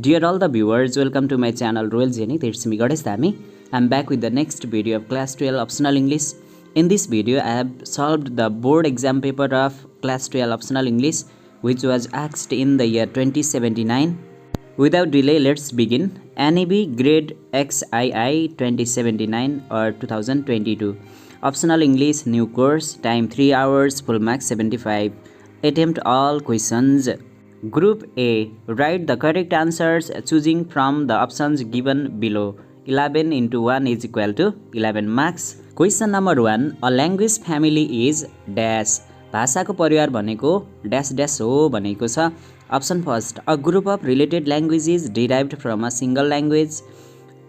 Dear all the viewers, welcome to my channel Royal Zenith. It's me Goddess Dami. I'm back with the next video of Class 12 Optional English. In this video, I have solved the board exam paper of Class 12 Optional English, which was asked in the year 2079. Without delay, let's begin. NEB Grade XII 2079 or 2022. Optional English new course, time 3 hours, full marks 75. Attempt all questions. Group A. Write the correct answers choosing from the options given below. 11 into 1 is equal to 11 marks. Question number 1. A language family is dash. भाषाको परिवार भनेको dash dash हो भनेको छ. Option first. A group of related languages derived from a single language.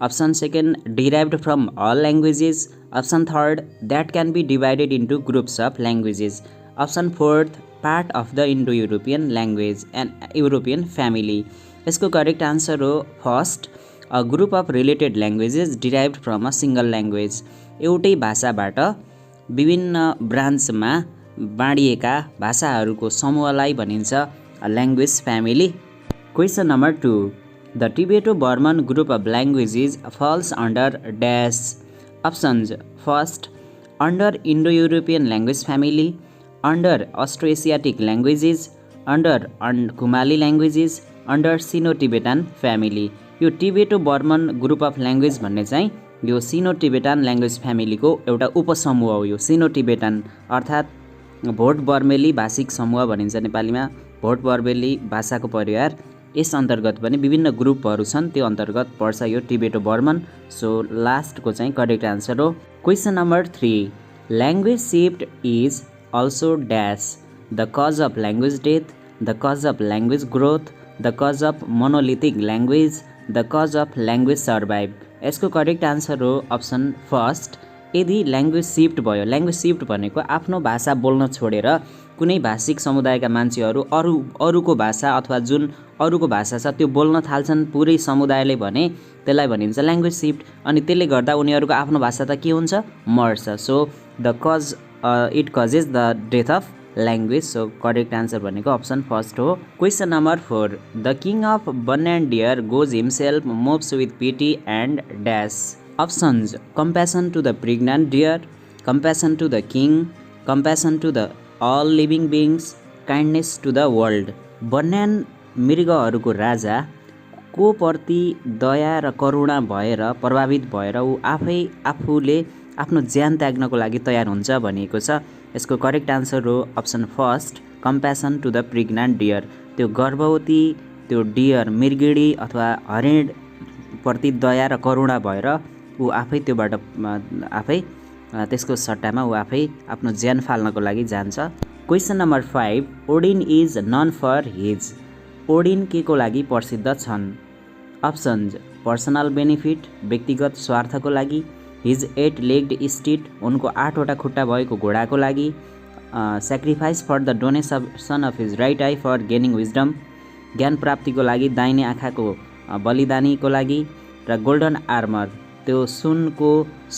Option second. Derived from all languages. Option third. That can be divided into groups of languages. Option fourth. Part of the Indo-European language and European family. यसको correct answer हो first. A group of related languages derived from a single language. एउटै भाषाबाट विभिन्न ब्रान्चमा बाँडिएका भाषाहरूको समूहलाई भनिन्छ language family. Question number 2. The Tibeto Burman group of languages falls under dash. Options. First, under Indo-European language family, under Austroasiatic languages, under Kumali languages, under Sino-Tibetan family. यो Tibeto Burman group of language भन्ने चाहिँ यो सिनो-टिबेटन language फ्यामिलीको एउटा उपसमूह हो. यो सिनो-टिबेटन अर्थात् भोट बर्मेली भाषिक समूह भनिन्छ नेपालीमा. भोट बर्मेली भाषाको परिवार. यस अन्तर्गत पनि विभिन्न ग्रुपहरू छन्, त्यो अन्तर्गत पर्छ यो टिबेटो बर्मन. सो लास्टको चाहिँ करेक्ट आन्सर हो. Question number 3. Language shift is also dash. The cause of language death, the cause of language growth, the cause of monolithic language, the cause of language survive. यसको correct answer हो option first. यदि language shift भयो, language shift भनेको आफ्नो भाषा बोल्न छोडेर कुनै भाषिक समुदायका मान्छेहरू अरूको भाषा अथवा जुन अरूको भाषा छ त्यो बोल्न थाल्छन् पुरै समुदायले भने त्यसलाई भनिन्छ ल्याङ्ग्वेज सिफ्ट. अनि त्यसले गर्दा उनीहरूको आफ्नो भाषा त के हुन्छ, मर्छ. So the cause it causes the death of language. So correct answer भनेको अप्सन फर्स्ट हो. Question number 4. The king of Banyan Deer goes himself, moves with pity and dash. Options. Compassion to the pregnant deer, compassion to the king, compassion to the all living beings, kindness to the world. Banyan मृगहरूको राजा को प्रति दया र करुणा भएर प्रभावित भएर ऊ आफूले आफ्नो ज्यान त्याग्नको लागि तयार हुन्छ भनिएको छ. यसको करेक्ट आन्सर हो option first. Compassion to the pregnant deer. त्यो गर्भवती त्यो डियर मृगिणी अथवा हरिण प्रति दया र करुणा भएर ऊ आफै त्योबाट आफै त्यसको सट्टामा ऊ आफै आफ्नो ज्यान फाल्नको लागि जान्छ. Question number 5. Odin is known for his. Odin के को लागि प्रसिद्ध छन्. अप्सन्स. पर्सनल बेनिफिट, व्यक्तिगत स्वार्थको लागि. हिज 8 लेग्ड स्टीड, उनको 8वटा खुट्टा भएको घोडाको लागि. Sacrifice for the donation of his right eye for gaining wisdom, ज्ञान प्राप्तिको लागि दाहिने आँखाको बलिदानीको लागि. र गोल्डन आर्मर, त्यो सुनको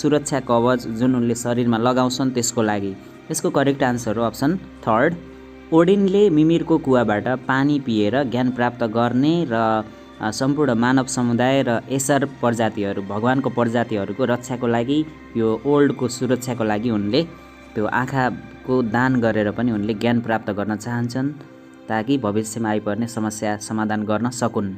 सुरक्षा कवच जुन उनले शरीरमा लगाउँछन् त्यसको लागि. यसको करेक्ट आन्सर हो अप्सन थर्ड. ओडिनले मिमिरको कुवाबाट पानी पिएर ज्ञान प्राप्त गर्ने र सम्पूर्ण मानव समुदाय र एसर प्रजातिहरू भगवानको प्रजातिहरूको रक्षाको लागि यो ओल्डको सुरक्षाको लागि उनले त्यो आँखाको दान गरेर पनि उनले ज्ञान प्राप्त गर्न चाहन्छन् ताकि भविष्यमा आइपर्ने समस्या समाधान गर्न सकुन्.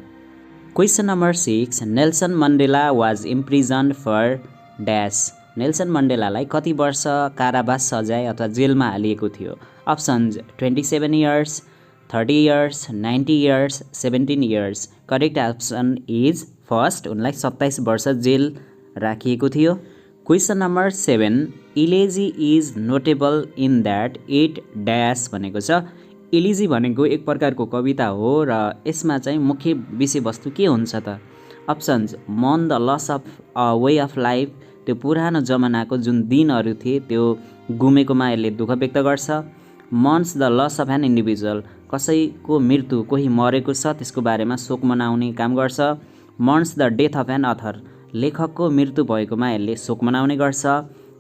Question number 6. Nelson Mandela was imprisoned for dash. नेल्सन मण्डेलालाई कति वर्ष कारावास सजाय अथवा जेलमा हालिएको थियो. Options. 27 years, 30 years, 90 years, 17 years. Correct option is first. उनलाई 27 वर्ष जेल राखिएको थियो. Question number 7. Elegy is notable in that it dash भनेको छ. इलिजी भनेको एक प्रकारको कविता हो र यसमा चाहिँ मुख्य विषयवस्तु के हुन्छ त. अप्सन्स. मन the loss of a way of life, त्यो पुरानो जमानाको जुन दिनहरू थिए त्यो गुमेकोमा यसले दुःख व्यक्त गर्छ. Mourns the loss of an individual, कसैको मृत्यु कोही मरेको छ त्यसको बारेमा शोक मनाउने काम गर्छ. Mourns the death of an author, लेखकको मृत्यु भएकोमा यसले शोक मनाउने गर्छ.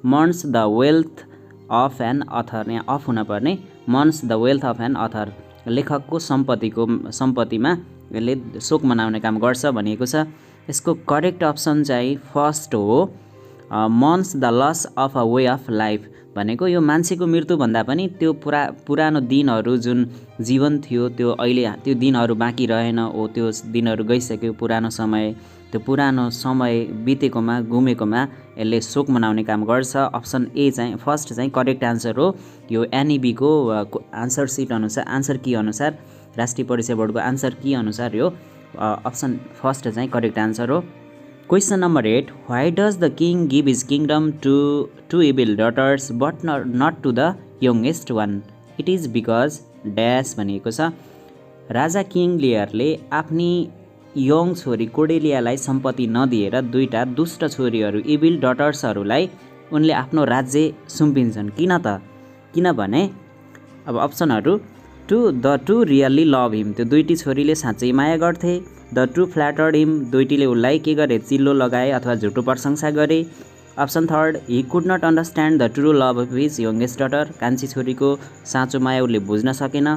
Mourns the wealth of an author, यहाँ अफ हुन पर्ने. Mourns the wealth of an author, लेखकको सम्पत्तिमा यसले शोक मनाउने काम गर्छ भनिएको छ। यसको करेक्ट अप्सन चाहिँ फर्स्ट हो, mourns the loss of a way of life भनेको यो मान्छेको मृत्युभन्दा पनि त्यो पुरानो दिनहरू जुन जीवन थियो त्यो अहिले त्यो दिनहरू बाँकी रहेन, त्यो दिनहरू गइसक्यो, पुरानो समय बितेकोमा गुमेकोमा यसले शोक मनाउने काम गर्छ। अप्सन ए चाहिँ फर्स्ट चाहिँ करेक्ट आन्सर हो। यो NEB को आन्सर सिट अनुसार, आन्सर की अनुसार, राष्ट्रिय परीक्षा बोर्डको आन्सर की अनुसार यो अप्सन फर्स्ट चाहिँ करेक्ट आन्सर हो। Question number 8, why does the king give his kingdom to two evil daughters but not to the youngest one? It is because dash भनिएको छ। राजा किङ लियरले आफ्नी यङ छोरी कोडेलियालाई सम्पत्ति नदिएर दुईटा दुष्ट छोरीहरू इभिल डटर्सहरूलाई उनले आफ्नो राज्य सुम्पिन्छन्। किन त? किनभने अब अप्सनहरू, the two really love him, त्यो दुईटी छोरीले साँच्चै माया गर्थे। द टु फ्ल्याटर्ड हिम, दुईटीले उसलाई के गरे, चिल्लो लगाए अथवा झुटो प्रशंसा गरे। Option third, he could not understand the true love of his youngest daughter, कान्छी छोरीको साँचो माया उसले बुझ्न सकेन।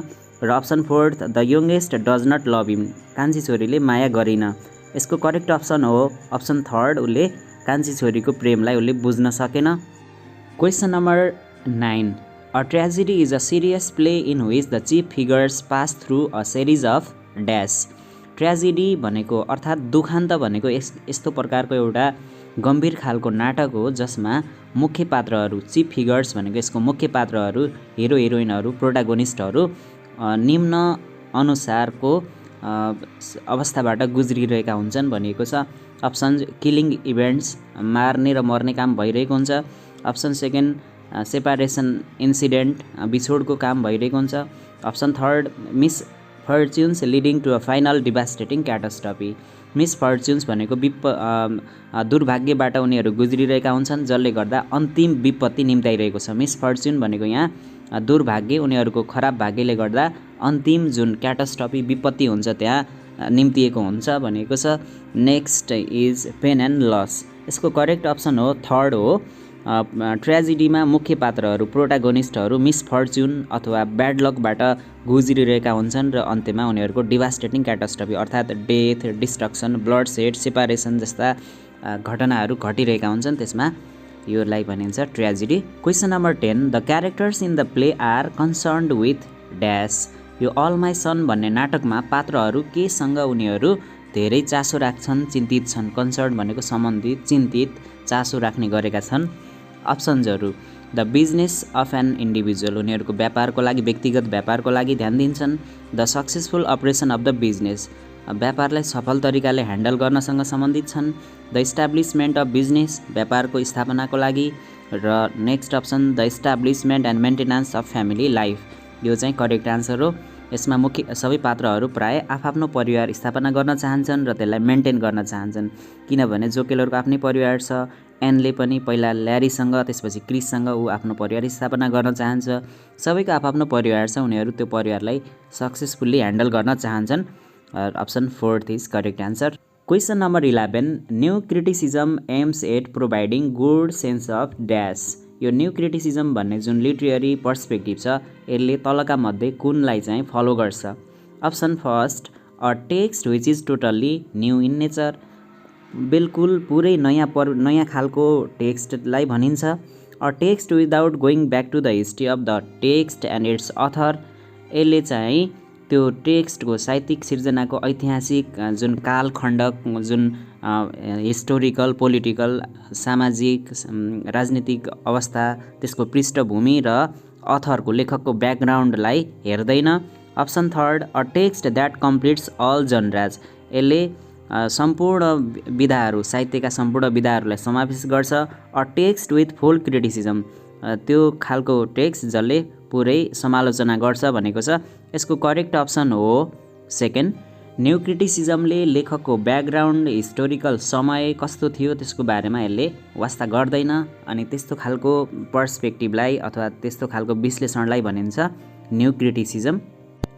र option fourth, the youngest does not love him, कान्छी छोरीले माया गरिन। यसको करेक्ट अप्सन हो अप्सन थर्ड, उसले कान्छी छोरीको प्रेमलाई उसले बुझ्न सकेन। Question number 9, a tragedy is a serious play in which the chief figures pass through a series of dash. Tragedy भनेको अर्थात् दुखान्त भनेको यस्तो प्रकारको एउटा गम्भीर खालको नाटक हो जसमा मुख्य पात्रहरू, चिफ फिगर्स भनेको यसको मुख्य पात्रहरू, हिरो हिरोइनहरू, प्रोटागोनिस्टहरू निम्न अनुसारको अवस्थाबाट गुज्रिरहेका हुन्छन् भनिएको छ। अप्सन किलिङ इभेन्ट्स, मार्ने र मर्ने काम भइरहेको हुन्छ। अप्सन सेकेन्ड, सेपारेसन इन्सिडेन्ट, बिछोडको काम भइरहेको हुन्छ। Option third, misfortunes leading to a final devastating catastrophe, misfortunes भनेको दुर्भाग्यबाट उनीहरू गुज्रिरहेका हुन्छन् जसले गर्दा अन्तिम विपत्ति निम्ताइरहेको छ। मिस फर्च्युन भनेको यहाँ दुर्भाग्य, उनीहरूको खराब भाग्यले गर्दा अन्तिम जुन क्याटास्ट्रफी विपत्ति हुन्छ त्यहाँ निम्तिएको हुन्छ भनेको छ। Next is pain and loss, यसको करेक्ट अप्सन हो थर्ड हो। ट्रेजेडीमा मुख्य पात्रहरू, प्रोटागोनिस्टहरू मिसफर्च्युन अथवा ब्याड लकबाट गुज्रिरहेका हुन्छन् र अन्त्यमा उनीहरूको डिभास्टेटिङ क्याटास्ट्रफी अर्थात् death, destruction, bloodshed, separation जस्ता घटनाहरू घटिरहेका हुन्छन्, त्यसमा योलाई भनिन्छ tragedy. Question number 10, the characters in the play are concerned with dash. यो अल माई सन भन्ने नाटकमा पात्रहरू केसँग उनीहरू धेरै चासो राख्छन्, चिन्तित छन्। कन्सर्न भनेको सम्बन्धित, चिन्तित, चासो राख्ने गरेका छन्। अप्सन्सहरू, the business of an individual, उनीहरूको व्यापारको लागि, व्यक्तिगत व्यापारको लागि ध्यान दिन्छन्। The successful operation of the business, व्यापारलाई सफल तरिकाले ह्यान्डल गर्नसँग सम्बन्धित छन्। द इस्टाब्लिसमेन्ट अफ बिजनेस, व्यापारको स्थापनाको लागि। र next option, the establishment and maintenance of family life, यो चाहिँ करेक्ट आन्सर हो। यसमा मुख्य सबै पात्रहरू प्राय आफ्नो परिवार स्थापना गर्न चाहन्छन् र त्यसलाई मेन्टेन गर्न चाहन्छन्, किनभने जोकेलरको आफ्नै परिवार छ। एनले पनि पहिला ल्यारीसँग, त्यसपछि क्रिससँग ऊ आफ्नो परिवार स्थापना गर्न चाहन्छ। सबैको आफ्नो परिवार छ, उनीहरू त्यो परिवारलाई सक्सेसफुल्ली ह्यान्डल गर्न चाहन्छन्। Option fourth is correct answer. Question number 11, new criticism aims at providing good sense of dash. यो न्यू क्रिटिसिजम भन्ने जुन लिटरेरी पर्सपेक्टिभ छ यसले तलका मध्ये कुनलाई चाहिँ फलो गर्छ? Option first, a text which is totally new in nature, बिल्कुल पुरै नयाँ खालको टेक्स्टलाई भनिन्छ। A text without going back to the history of the text and its author, यसले चाहिँ त्यो टेक्स्टको साहित्यिक सिर्जनाको ऐतिहासिक जुन कालखण्ड, जुन हिस्टोरिकल, पोलिटिकल, सामाजिक, राजनीतिक अवस्था, त्यसको पृष्ठभूमि र अथरको, लेखकको ब्याकग्राउन्डलाई हेर्दैन। Option third, a text that completes all genres, यसले सम्पूर्ण विधाहरू, साहित्यका सम्पूर्ण विधाहरूलाई समावेश गर्छ। A text with full criticism, त्यो खालको टेक्स्ट जसले पुरै समालोचना गर्छ भनेको छ। यसको करेक्ट अप्सन हो सेकेन्ड। न्यू क्रिटिसिजमले लेखकको ब्याकग्राउन्ड, हिस्टोरिकल समय कस्तो थियो त्यसको बारेमा यसले वास्ता गर्दैन, अनि त्यस्तो खालको पर्सपेक्टिभलाई अथवा त्यस्तो खालको विश्लेषणलाई भनिन्छ new criticism.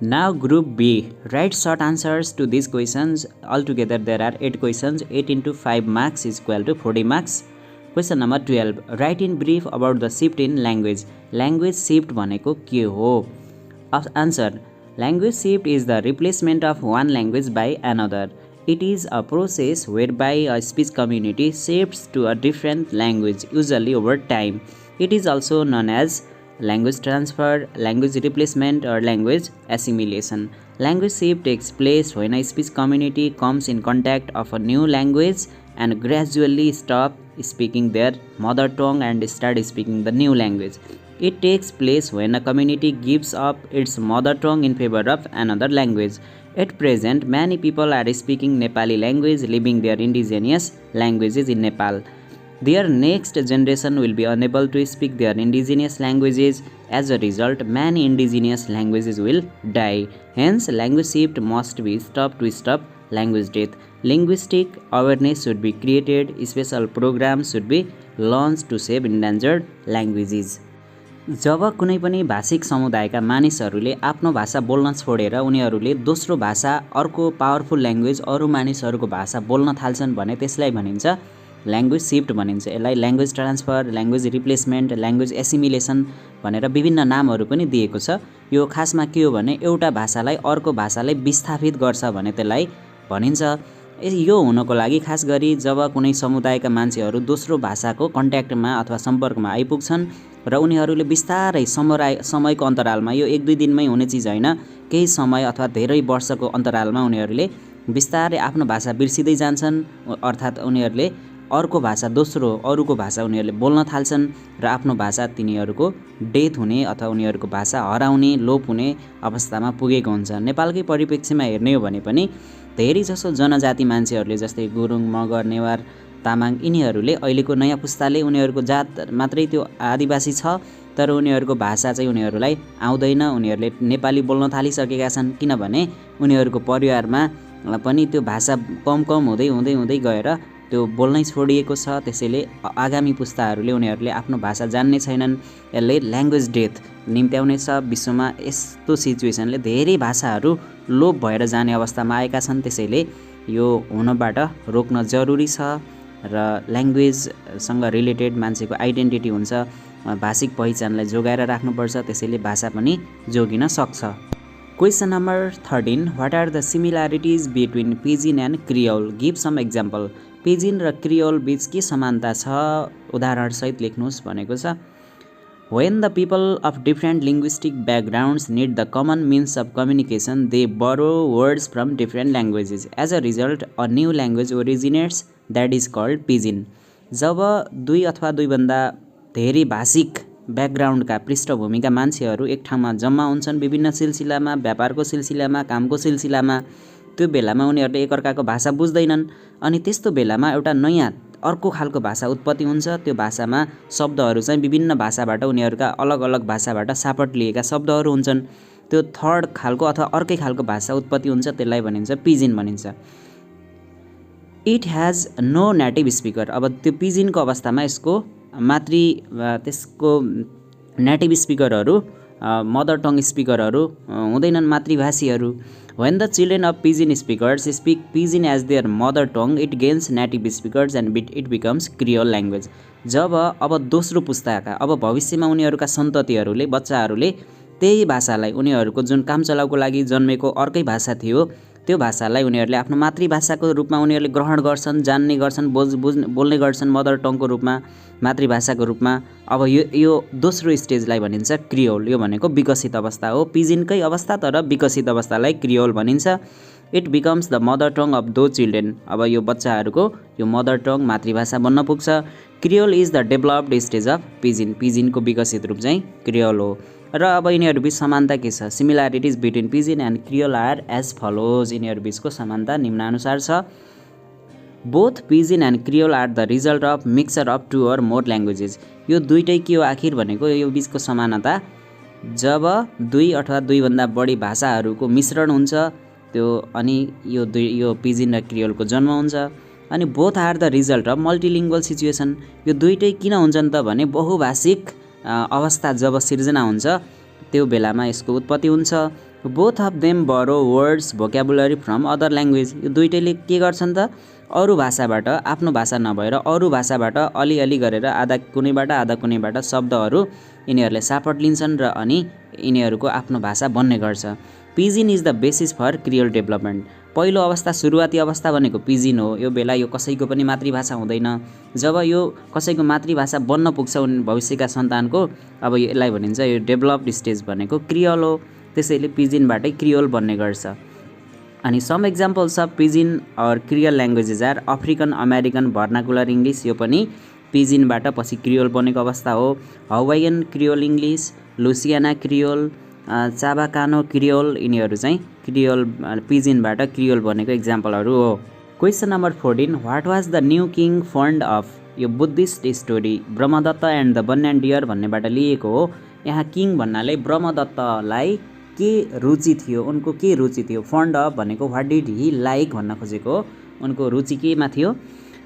Now group B, write short answers to these questions. Altogether there are 8 questions. 8 into 5 marks is equal to 40 marks. Question number 12, write in brief about the shift in language. Language shift भनेको के हो? Answer, Language shift is the replacement of one language by another. It is a process whereby a speech community shifts to a different language, usually over time. It is also known as language transfer, language replacement, or language assimilation. Language shift takes place when a speech community comes in contact of a new language and gradually stop speaking their mother tongue and start speaking the new language. It takes place when a community gives up its mother tongue in favor of another language. At present, many people are speaking Nepali language, leaving their indigenous languages in Nepal. Their next generation will be unable to speak their indigenous languages. As a result, many indigenous languages will die. Hence, language shift must be stopped to stop language death. Linguistic awareness should be created. Special programs should be launched to save endangered languages. जब कुनै पनि भाषिक समुदायका मानिसहरूले आफ्नो भाषा बोल्न छोडेर उनीहरूले दोस्रो भाषा, अर्को पावरफुल ल्याङ्ग्वेज, अरू मानिसहरूको भाषा बोल्न थाल्छन् भने त्यसलाई भनिन्छ ल्याङ्ग्वेज शिफ्ट भनिन्छ। यसलाई language transfer, language replacement, language assimilation भनेर विभिन्न नामहरू पनि दिएको छ। यो खासमा के हो भने एउटा भाषालाई अर्को भाषाले विस्थापित गर्छ भने त्यसलाई भनिन्छ। यो हुनको लागि खास गरी जब कुनै समुदायका मान्छेहरू दोस्रो भाषाको कन्ट्याक्टमा अथवा सम्पर्कमा आइपुग्छन् र उनीहरूले बिस्तारै समयको अन्तरालमा, यो 1-2 दिनमै हुने चिज होइन, केही समय अथवा धेरै वर्षको अन्तरालमा उनीहरूले बिस्तारै आफ्नो भाषा बिर्सिँदै जान्छन्। अर्थात् उनीहरूले अर्को भाषा, दोस्रो अरूको भाषा उनीहरूले बोल्न थाल्छन् र आफ्नो भाषा तिनीहरूको डेथ हुने अथवा उनीहरूको भाषा हराउने, लोप हुने अवस्थामा पुगेको हुन्छ। नेपालकै परिप्रेक्ष्यमा हेर्ने हो भने पनि धेरैजसो जनजाति मान्छेहरूले जस्तै गुरुङ, मगर, नेवार, तामाङ यिनीहरूले अहिलेको नयाँ पुस्ताले उनीहरूको जात मात्रै त्यो आदिवासी छ, तर उनीहरूको भाषा चाहिँ उनीहरूलाई आउँदैन। उनीहरूले नेपाली बोल्न थालिसकेका छन् किनभने उनीहरूको परिवारमा पनि त्यो भाषा कम हुँदै हुँदै हुँदै गएर त्यो बोल्नै छोडिएको छ। त्यसैले आगामी पुस्ताहरूले उनीहरूले आफ्नो भाषा जान्ने छैनन्। यसले ल्याङ्ग्वेज डेथ निम्त्याउनेछ। विश्वमा यस्तो सिचुएसनले धेरै भाषाहरू लोप भएर जाने अवस्थामा आएका छन्। त्यसैले यो हुनबाट रोक्न जरुरी छ र ल्याङ्ग्वेजसँग रिलेटेड मान्छेको आइडेन्टिटी हुन्छ, भाषिक पहिचानलाई जोगाएर राख्नुपर्छ। त्यसैले भाषा पनि जोगिन सक्छ। Question number 13, what are the similarities between pidgin and creole? Give some example. Pidgin र क्रियोल बीच के समानता छ उदाहरणसहित लेख्नुहोस् भनेको छ। When the people of different linguistic backgrounds need the common means of communication, they borrow words from different languages. As a result, a new language originates that is called pidgin. जब दुई अथवा दुईभन्दा धेरै भाषिक ब्याकग्राउन्डका पृष्ठभूमिका मान्छेहरू एक ठाउँमा जम्मा हुन्छन्, विभिन्न सिलसिलामा, व्यापारको सिलसिलामा, कामको सिलसिलामा, त्यो बेलामा उनीहरूले एकअर्काको भाषा बुझ्दैनन् अनि त्यस्तो बेलामा एउटा नयाँ अर्को खालको भाषा उत्पत्ति हुन्छ। त्यो भाषामा शब्दहरू चाहिँ विभिन्न भाषाबाट, उनीहरूका अलग अलग भाषाबाट सापट लिएका शब्दहरू हुन्छन्। त्यो थर्ड खालको अथवा अर्कै खालको भाषा उत्पत्ति हुन्छ, त्यसलाई भनिन्छ पिजिन भनिन्छ। It has no native speaker. अब त्यो पिजिनको अवस्थामा यसको त्यसको नेटिभ स्पिकरहरू, मदर टङ स्पिकरहरू हुँदैनन्, मातृभाषीहरू। When the children of pidgin speakers speak pidgin as their mother tongue, it gains native speakers and it becomes Creole language. जब अब दोस्रो पुस्ताका, अब भविष्यमा उनीहरूका सन्ततिहरूले, बच्चाहरूले त्यही भाषालाई, उनीहरूको जुन काम चलाउको लागि जन्मेको अर्कै भाषा थियो त्यो भाषालाई उनीहरूले आफ्नो मातृभाषाको रूपमा उनीहरूले ग्रहण गर्छन्, जान्ने गर्छन्, बोल्ने गर्छन् मदर टङको रूपमा, मातृभाषाको रूपमा। अब यो दोस्रो स्टेजलाई भनिन्छ क्रियोल। यो भनेको विकसित अवस्था हो, पिजिनकै अवस्था तर विकसित अवस्थालाई क्रियोल भनिन्छ। It becomes the mother tongue of the children. अब यो बच्चाहरूको यो मदर टङ, मातृभाषा बन्न पुग्छ। Creole is the developed stage of pidgin. पिजिनको विकसित रूप चाहिँ क्रियोल हो। र अब यिनीहरूबीच समानता के छ? Similarities between pidgin and creole are as follows. यिनीहरूबीचको समानता निम्नानुसार छ। Both pidgin and creole are the result of mixture of 2 or more languages. यो दुईटै के हो आखिर भनेको, यो बीचको समानता जब 2 अथवा 2 भन्दा बढी भाषाहरूको मिश्रण हुन्छ त्यो, अनि यो पिजिन र क्रियोलको जन्म हुन्छ। अनि both are the result of multilingual situation. यो दुईटै किन हुन्छन् त भने बहुभाषिक अवस्था जब सिर्जना हुन्छ त्यो बेलामा यसको उत्पत्ति हुन्छ। बोथ अफ देम बरो वर्ड्स भोक्याबुलरी फ्रम अदर ल्याङ्ग्वेज। यो दुईटैले के गर्छन् त, अरू भाषाबाट, आफ्नो भाषा नभएर अरू भाषाबाट अलिअलि गरेर आधा कुनैबाट शब्दहरू यिनीहरूले सापट लिन्छन् र अनि यिनीहरूको आफ्नो भाषा बन्ने गर्छ। Pidgin is the basis for creole development. पहिलो अवस्था सुरुवाती अवस्था भनेको पिजिन हो। यो बेला यो कसैको पनि मातृभाषा हुँदैन। जब यो कसैको मातृभाषा बन्न पुग्छ भविष्यका सन्तानको, अब यसलाई भनिन्छ यो डेभलप्ड स्टेज भनेको क्रियोल हो। त्यसैले पिजिनबाटै क्रियोल बन्ने गर्छ। अनि some examples of pidgin or creole languages are African American vernacular English, यो पनि पिजिनबाट पछि क्रियोल बनेको अवस्था हो। Hawaiian creole English, Louisiana creole, Chabacano creole, यिनीहरू चाहिँ क्रियोल पिजिनबाट क्रियोल बनेको एक्जाम्पलहरू हो। Question number 14, what was the new king fond of? यो Buddhist story Brahmadatta and the banyan and deer भन्नेबाट लिएको हो। यहाँ किङ भन्नाले ब्रह्मदत्तलाई के रुचि थियो, उनको के रुचि थियो। फन्ड अफ भनेको वाट डिड हि लाइक भन्न खोजेको हो, उनको रुचि केमा थियो।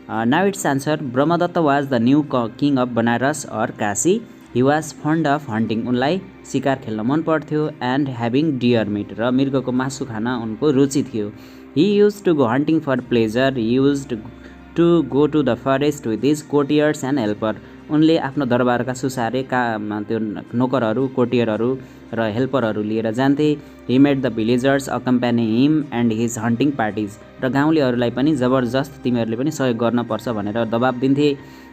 Now its answer, Brahmadatta was the new king of Banaras or Kashi. He was fond of hunting, उनलाई शिकार खेल्न मन पर्थ्यो। एन्ड ह्याभिङ डियर मिट, र मृगको मासु खान उनको रुचि थियो। He use to go hunting for pleasure, he use to go to the forest with his courtiers and helper. उनले आफ्नो दरबारका सुसारे त्यो नोकरहरू, कोटियरहरू र हेल्परहरू लिएर जान्थे। He made the villagers accompany him and his hunting parties, र गाउँलेहरूलाई पनि जबरजस्त तिमीहरूले पनि सहयोग गर्न पर्छ भनेर दबाब दिन्थे।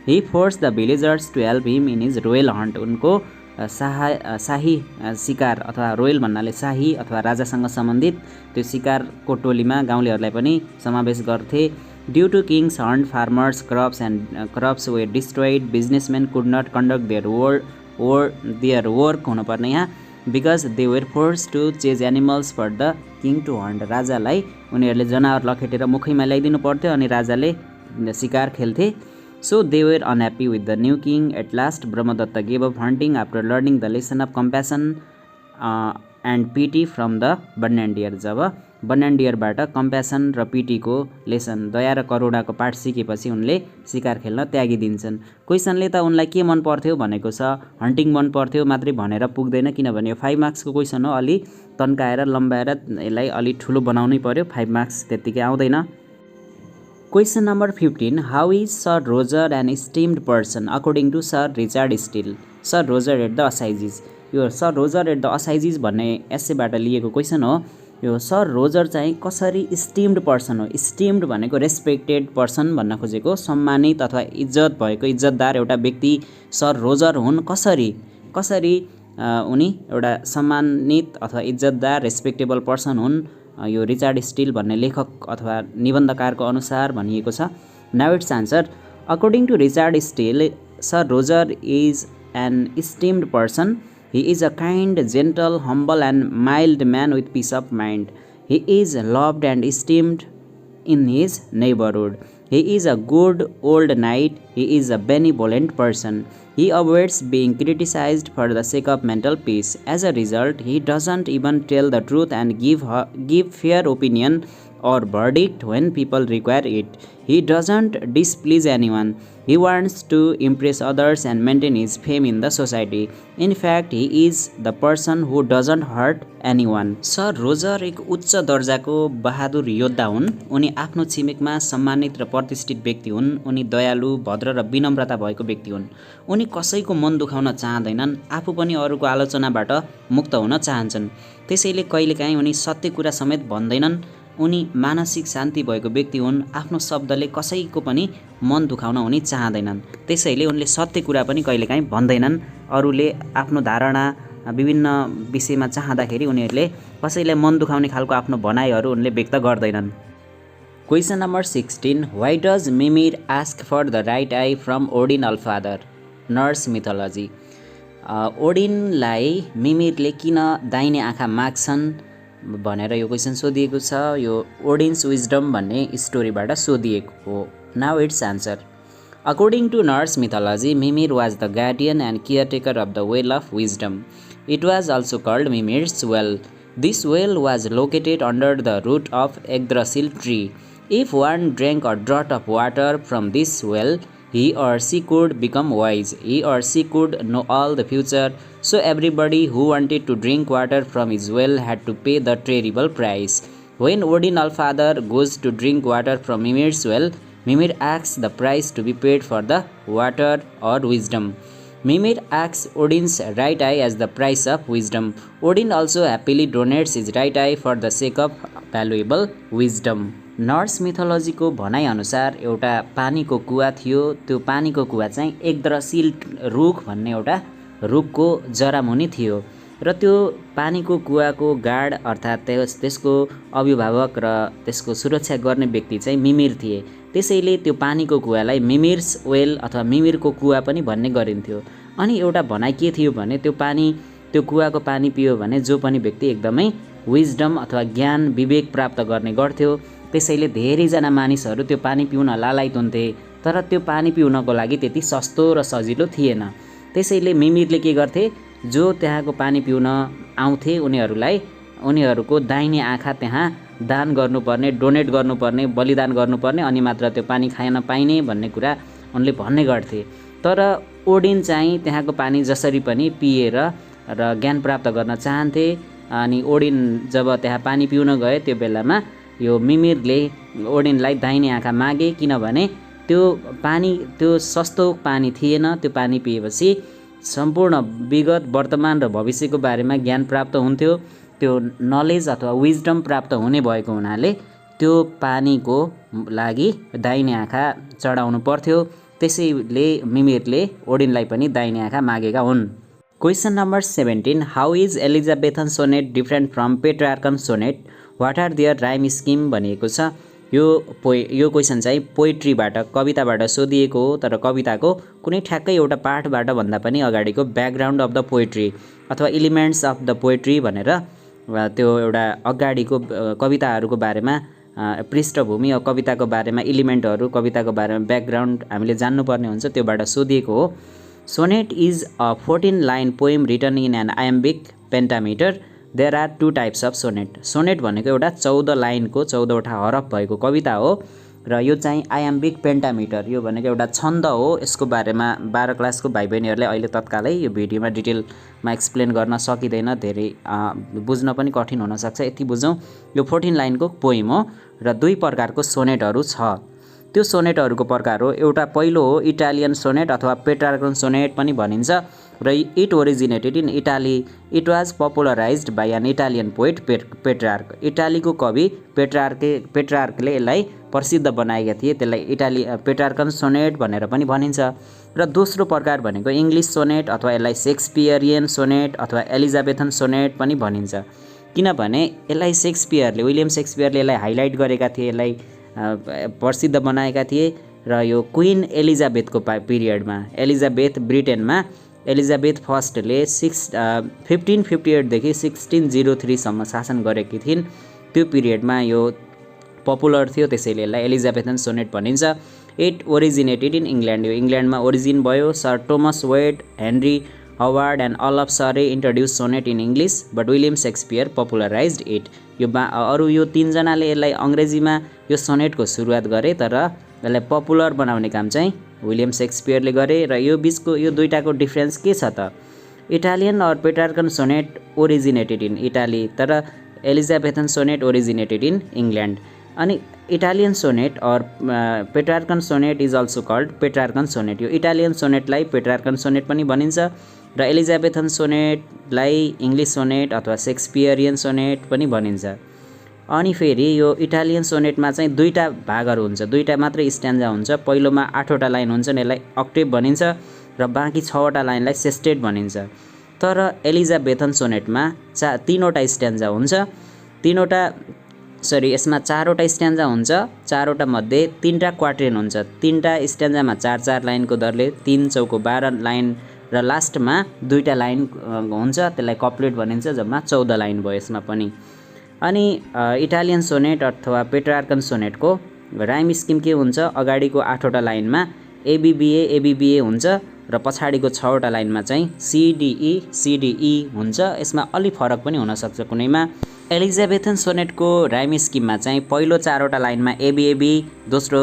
He force the villagers to help him in his royal hunt, उनको शाही शिकार अथवा रोयल भन्नाले शाही अथवा राजासँग सम्बन्धित त्यो शिकारको टोलीमा गाउँलेहरूलाई पनि समावेश गर्थे। Due to king's hunt farmers crops were destroyed, businessmen could not conduct their work हुनुपर्ने यहाँ, because they were force to chase animals for the king to hunt. राजालाई उनीहरूले जनावर लखेटेर मुखैमा ल्याइदिनु पर्थ्यो अनि राजाले शिकार खेल्थे। So they were unhappy with the new king. At last, Brahmadatta gave up hunting after learning the lesson of compassion and pity from the bun and deer. जब बन एन्ड डियरबाट कम्प्यासन र पिटीको लेसन, दया र करुणाको पाठ सिकेपछि उनले शिकार खेल्न त्यागिदिन्छन्। क्वेसनले त उनलाई के मन पर्थ्यो भनेको छ, हन्टिङ मन पर्थ्यो मात्रै भनेर पुग्दैन, किनभने यो 5 मार्क्सको क्वेसन हो। अलि तन्काएर लम्बाएर यसलाई अलि ठुलो बनाउनै पर्यो, 5 मार्क्स त्यत्तिकै आउँदैन। Question number 15, how is sir Roger an esteemed person according to sir Richard Steele? Sir Roger at the assizes, यो sir Roger at the assizes भन्ने एसेबाट लिएको क्वेसन हो। यो सर रोजर चाहिँ कसरी इस्टिम्ड पर्सन हो। इस्टिम्ड भनेको रेस्पेक्टेड पर्सन भन्न खोजेको, सम्मानित अथवा इज्जत भएको इज्जतदार एउटा व्यक्ति सर रोजर हुन्। कसरी उनी एउटा सम्मानित अथवा इज्जतदार रेस्पेक्टेबल पर्सन हुन्, यो रिचार्ड स्टिल भन्ने लेखक अथवा निबन्धकारको अनुसार भनिएको छ। Now its answer, according to Richard Steele, sir Roger is an esteemed person. He is a kind, gentle, humble and mild man with peace of mind. He is loved and esteemed in his neighborhood. He is a good old knight. He is a benevolent person. He avoids being criticized for the sake of mental peace. As a result, he doesn't even tell the truth and give fair opinion or verdict when people require it. He doesn't displease anyone. He wants to impress others and maintain his fame in the society. In fact, he is the person who doesn't hurt anyone. Sir Roger एक उच्च दर्जाको बहादुर योद्धा हुन्। उनी आफ्नो छिमेकमा सम्मानित र प्रतिष्ठित व्यक्ति हुन्। उनी दयालु, भद्र र विनम्रता भएको व्यक्ति हुन्। उनी कसैको मन दुखाउन चाहँदैनन्, आफू पनि अरूको आलोचनाबाट मुक्त हुन चाहन्छन्। त्यसैले कहिलेकाहीँ उनी सत्य कुरा समेत भन्दैनन्। उनी मानसिक शान्ति भएको व्यक्ति हुन्। आफ्नो शब्दले कसैको पनि मन दुखाउन उनी चाहँदैनन्। त्यसैले उनले सत्य कुरा पनि कहिलेकाहीँ भन्दैनन्। अरूले आफ्नो धारणा विभिन्न विषयमा चाहँदाखेरि उनीहरूले कसैलाई मन दुखाउने खालको आफ्नो भनाइहरू उनले व्यक्त गर्दैनन्। Question number 16, why does Mimir ask for the right eye from Odin all father? Norse mythology. ओडिनलाई मिमिरले किन दाहिने आँखा माग्छन् भनेर यो क्वेसन सोधिएको छ। यो ओडिन्स विजडम भन्ने स्टोरीबाट सोधिएको हो। Now its answer, according to Norse mythology, Mimir was the guardian and caretaker of the well of wisdom. It was also called Mimir's well. This well was located under the root of Yggdrasil tree. If one drank a draught of water from this well, he or she could become wise. He or she could know all the future. So everybody who wanted to drink water from his well had to pay the terrible price. When Odin All Father goes to drink water from Mimir's well, Mimir asks the price to be paid for the water or wisdom. Mimir asks Odin's right eye as the price of wisdom. Odin also happily donates his right eye for the sake of valuable wisdom. Norse मिथोलोजीको भनाइअनुसार एउटा पानीको कुवा थियो। त्यो पानीको कुवा चाहिँ एकदरशील रुख भन्ने एउटा रुखको जरामुनि थियो र त्यो पानीको कुवाको गार्ड अर्थात् त्यसको अभिभावक र त्यसको सुरक्षा गर्ने व्यक्ति चाहिँ मिमिर थिए। त्यसैले त्यो पानीको कुवालाई मिमिर्स वेल अथवा मिमिरको कुवा पनि भन्ने गरिन्थ्यो। अनि एउटा भनाइ के थियो भने त्यो कुवाको पानी पियो भने जो पनि व्यक्ति एकदमै विजडम अथवा ज्ञान विवेक प्राप्त गर्ने गर्थ्यो। त्यसैले धेरैजना मानिसहरू त्यो पानी पिउन लालायत हुन्थे, तर त्यो पानी पिउनको लागि त्यति सस्तो र सजिलो थिएन। त्यसैले मिमिरले के गर्थे, जो त्यहाँको पानी पिउन आउँथे उनीहरूको दाहिने आँखा त्यहाँ दान गर्नुपर्ने, डोनेट गर्नुपर्ने, बलिदान गर्नुपर्ने, अनि मात्र त्यो पानी खान पाइने भन्ने कुरा उनले भन्ने गर्थे। तर ओडिन चाहिँ त्यहाँको पानी जसरी पनि पिएर र ज्ञान प्राप्त गर्न चाहन्थे। अनि ओडिन जब त्यहाँ पानी पिउन गए त्यो बेलामा यो मिमिरले ओडिनलाई दाहिने आँखा मागे, किनभने त्यो सस्तो पानी थिएन। त्यो पानी पिएपछि सम्पूर्ण विगत, वर्तमान र भविष्यको बारेमा ज्ञान प्राप्त हुन्थ्यो। त्यो नलेज अथवा विजडम प्राप्त हुने भएको हुनाले त्यो पानीको लागि दाहिने आँखा चढाउनु पर्थ्यो। त्यसैले मिमिरले ओडिनलाई पनि दाहिने आँखा मागेका हुन्। Question number 17, how is Elizabethan sonnet different from Petrarchan sonnet, what are their rhyme scheme भनिएको छ। यो क्वेसन चाहिँ पोइट्रीबाट, कविताबाट सोधिएको हो। तर कविताको कुनै ठ्याक्कै एउटा पाठबाट भन्दा पनि अगाडिको ब्याकग्राउन्ड अफ द पोइट्री अथवा एलिमेन्ट्स अफ द पोइट्री भनेर त्यो एउटा अगाडिको कविताहरूको बारेमा पृष्ठभूमि, कविताको बारेमा एलिमेन्टहरू, कविताको बारेमा ब्याकग्राउन्ड हामीले जान्नुपर्ने हुन्छ, त्योबाट सोधिएको हो। Sonnet is a 14 line poem written in an iambic pentameter. There are 2 types of sonnet. Sonnet भनेको एउटा 14 लाइनको 14वटा हरफ भएको कविता हो र यो चाहिँ आयम्बिक पेन्टामिटर, यो भनेको एउटा छन्द हो। यसको बारेमा 12 क्लासको भाइ बहिनीहरूले अहिले तत्कालै यो भिडियोमा डिटेलमा एक्सप्लेन गर्न सकिँदैन, धेरै बुझ्न पनि कठिन हुनसक्छ। यति बुझौँ, यो 14 लाइनको पोइम हो र 2 प्रकारको सोनेटहरू छ। त्यो सोनेटहरूको प्रकार हो, एउटा पहिलो हो इटालियन सोनेट अथवा पेट्रार्कन सोनेट पनि भनिन्छ र it originated in Italy. It was popularized by an Italian poet Petrarch. इटालीको कवि पेट्रार्कले यसलाई प्रसिद्ध बनाएका थिए। त्यसलाई पेट्रार्कन सोनेट भनेर पनि भनिन्छ। र दोस्रो प्रकार भनेको इङ्ग्लिस सोनेट अथवा यसलाई सेक्सपियरियन सोनेट अथवा एलिजाबेथन सोनेट पनि भनिन्छ, किनभने यसलाई विलियम सेक्सपियरले यसलाई हाइलाइट गरेका थिए, यसलाई प्रसिद्ध बनाएका थिए। र यो क्वीन एलिजाबेथको पिरियडमा, एलिजाबेथ ब्रिटेनमा एलिजाबेथ फर्स्टले 1558 देखि 1603 सम्म शासन गरेकी थिइन्। त्यो पिरियडमा यो पपुलर थियो, त्यसैले यसलाई एलिजाबेथन सोनेट भनिन्छ। It originated in England. यो इङ्ल्यान्डमा ओरिजिन भयो। Sir Thomas Wyatt, Henry Howard and earl of Surrey introduce sonnet in English, but William Shakespeare popularized it. यो 3 जनाले यसलाई अङ्ग्रेजीमा यो सोनेटको सुरुवात गरे, तर यसलाई पपुलर बनाउने काम चाहिँ विलियम सेक्सपियरले गरे। र यो बिचको यो दुईटाको डिफ्रेन्स के छ त, Italian or Petrarchan sonnet originated in Italy, तर Elizabethan sonnet originated in England. अनि Italian sonnet or Petrarchan sonnet is also called Petrarchan sonnet. यो इटालियन सोनेटलाई पेट्रार्कन सोनेट पनि भनिन्छ र एलिजाबेथन सोनेटलाई इङ्ग्लिस सोनेट अथवा सेक्सपियरियन सोनेट पनि भनिन्छ। अनि फेरि यो इटालियन सोनेटमा चाहिँ 2टा भागहरू हुन्छ, 2टा मात्रै स्ट्यान्जा हुन्छ। पहिलोमा 8वटा लाइन हुन्छन्, यसलाई अक्टेभ भनिन्छ, र बाँकी 6वटा लाइनलाई सेस्टेट भनिन्छ। तर एलिजाबेथन सोनेटमा 3वटा स्ट्यान्जा हुन्छ। यसमा 4वटा स्ट्यान्जा हुन्छ। 4वटा मध्ये 3टा क्वार्टेन हुन्छ। 3टा स्ट्यान्जामा 4-4 लाइनको दरले 3 चौको 12 लाइन र लास्टमा 2टा लाइन हुन्छ, त्यसलाई कप्लेट भनिन्छ। जम्मा 14 लाइन भयो यसमा पनि। अनि इटालियन सोनेट अथवा पेट्रार्कन सोनेटको राइम स्किम के हुन्छ, अगाडिको 8वटा लाइनमा एबिबिए हुन्छ र पछाडिको 6वटा लाइनमा चाहिँ सिडिई हुन्छ। यसमा अलि फरक पनि हुनसक्छ कुनैमा। एलिजाबेथन सोनेटको राइम स्किममा चाहिँ पहिलो 4वटा लाइनमा एबिएबी, दोस्रो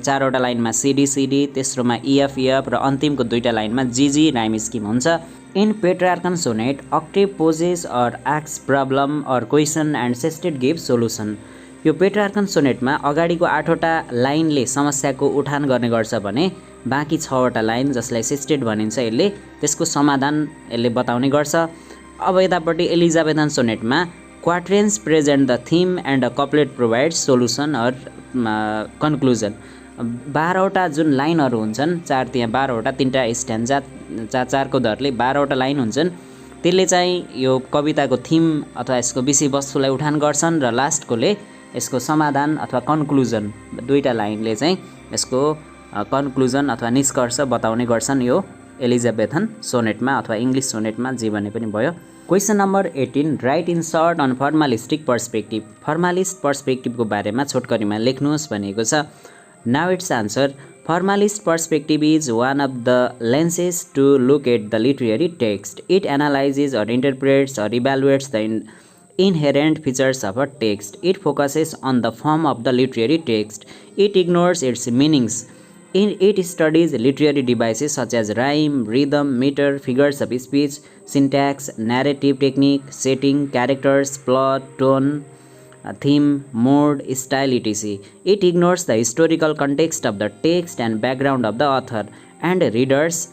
4वटा लाइनमा सिडी, तेस्रोमा इएफ र अन्तिमको 2टा लाइनमा जीजी राइम स्किम हुन्छ। In Petrarchan sonnet octave poses or asks problem or question and sestet gives solution। यो पेट्रार्कन सोनेटमा अगाडिको 8वटा लाइनले समस्याको उठान गर्ने गर्छ भने बाँकी 6 वटा लाइन जसलाई सिस्टेट भनिन्छ यसले त्यसको समाधान यसले बताउने गर्छ। अब यतापट्टि एलिजाबेथन सोनेटमा quatrains present the theme and a couplet provide solution or conclusion. 12 वटा जुन लाइनहरू हुन्छन्, 4 त्यहाँ 12 वटा, 3टा स्ट्यान्जा, 4को दरले 12 वटा लाइन हुन्छन्। त्यसले चाहिँ यो कविताको थीम अथवा यसको विषयवस्तुलाई उठान गर्छन् र लास्टकोले यसको समाधान अथवा कन्क्लुजन, 2टा लाइनले चाहिँ यसको कन्क्लुजन अथवा निष्कर्ष बताउने गर्छन् यो एलिजाबेथन सोनेटमा अथवा इङ्ग्लिस सोनेटमा, जे भने पनि भयो। Question number 18, write in short on formalistic perspective. Formalist पर्सपेक्टिभको बारेमा छोटकरीमा लेख्नुहोस् भनेको छ। Now its answer, formalist perspective is one of the lenses to look at the literary text. It analyzes or interprets or evaluates the inherent features of a text. It focuses on the form of the literary text. It ignores its meanings. It studies literary devices such as rhyme, rhythm, meter, figures of speech, syntax, narrative technique, setting, characters, plot, tone, theme, mood, style, etc. It ignores the historical context of the text and background of the author and readers.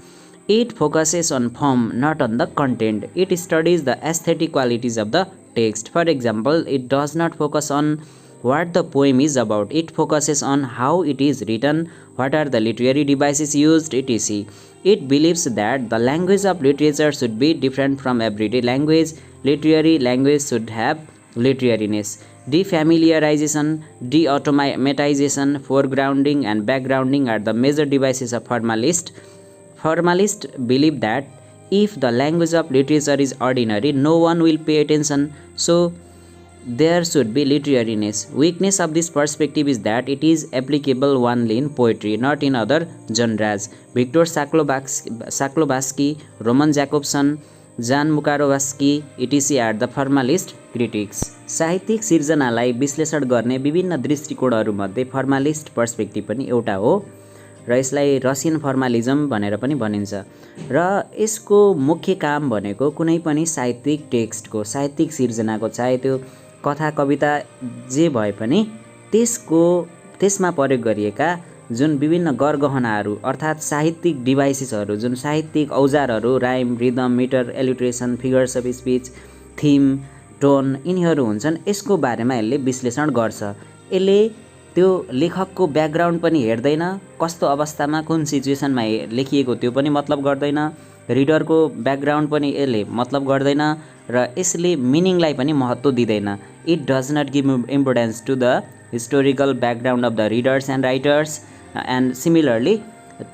It focuses on form, not on the content. It studies the aesthetic qualities of the text. For example, it does not focus on what the poem is about. It focuses on how it is written, what are the literary devices used, etc. It believes that the language of literature should be different from everyday language. Literary language should have literariness. Defamiliarization, de-automatization, foregrounding and backgrounding are the major devices of formalists. Formalists believe that if the language of literature is ordinary, no one will pay attention, so there should be literariness. Weakness of this perspective is that it is applicable only in poetry, not in other genres. Victor Saklobaski, Roman Jakobson, Jan Mukarovsky etc. Are the formalist critics. साहित्यिक सिर्जनालाई विश्लेषण गर्ने विभिन्न दृष्टिकोणहरूमध्ये फर्मालिस्ट perspective पनि एउटा हो र यसलाई रसियन फर्मालिजम भनेर पनि भनिन्छ। र यसको मुख्य काम भनेको कुनै पनि साहित्यिक टेक्स्टको, साहित्यिक सिर्जनाको, चाहे त्यो कथा कविता जे भए पनि त्यसमा प्रयोग गरिएका जुन विभिन्न गरगहनाहरू अर्थात् साहित्यिक डिभाइसेसहरू, जुन साहित्यिक औजारहरू, rhyme, rhythm, metre, alliteration, figures of speech, theme, tone, यिनीहरू हुन्छन्, यसको बारेमा यसले विश्लेषण गर्छ। यसले त्यो लेखकको ब्याकग्राउन्ड पनि हेर्दैन, कस्तो अवस्थामा कुन सिचुएसनमा लेखिएको त्यो पनि मतलब गर्दैन, रिडरको ब्याकग्राउन्ड पनि यसले मतलब गर्दैन र यसले मिनिङलाई पनि महत्त्व दिँदैन। It does not give importance to the historical background of the readers and writers and similarly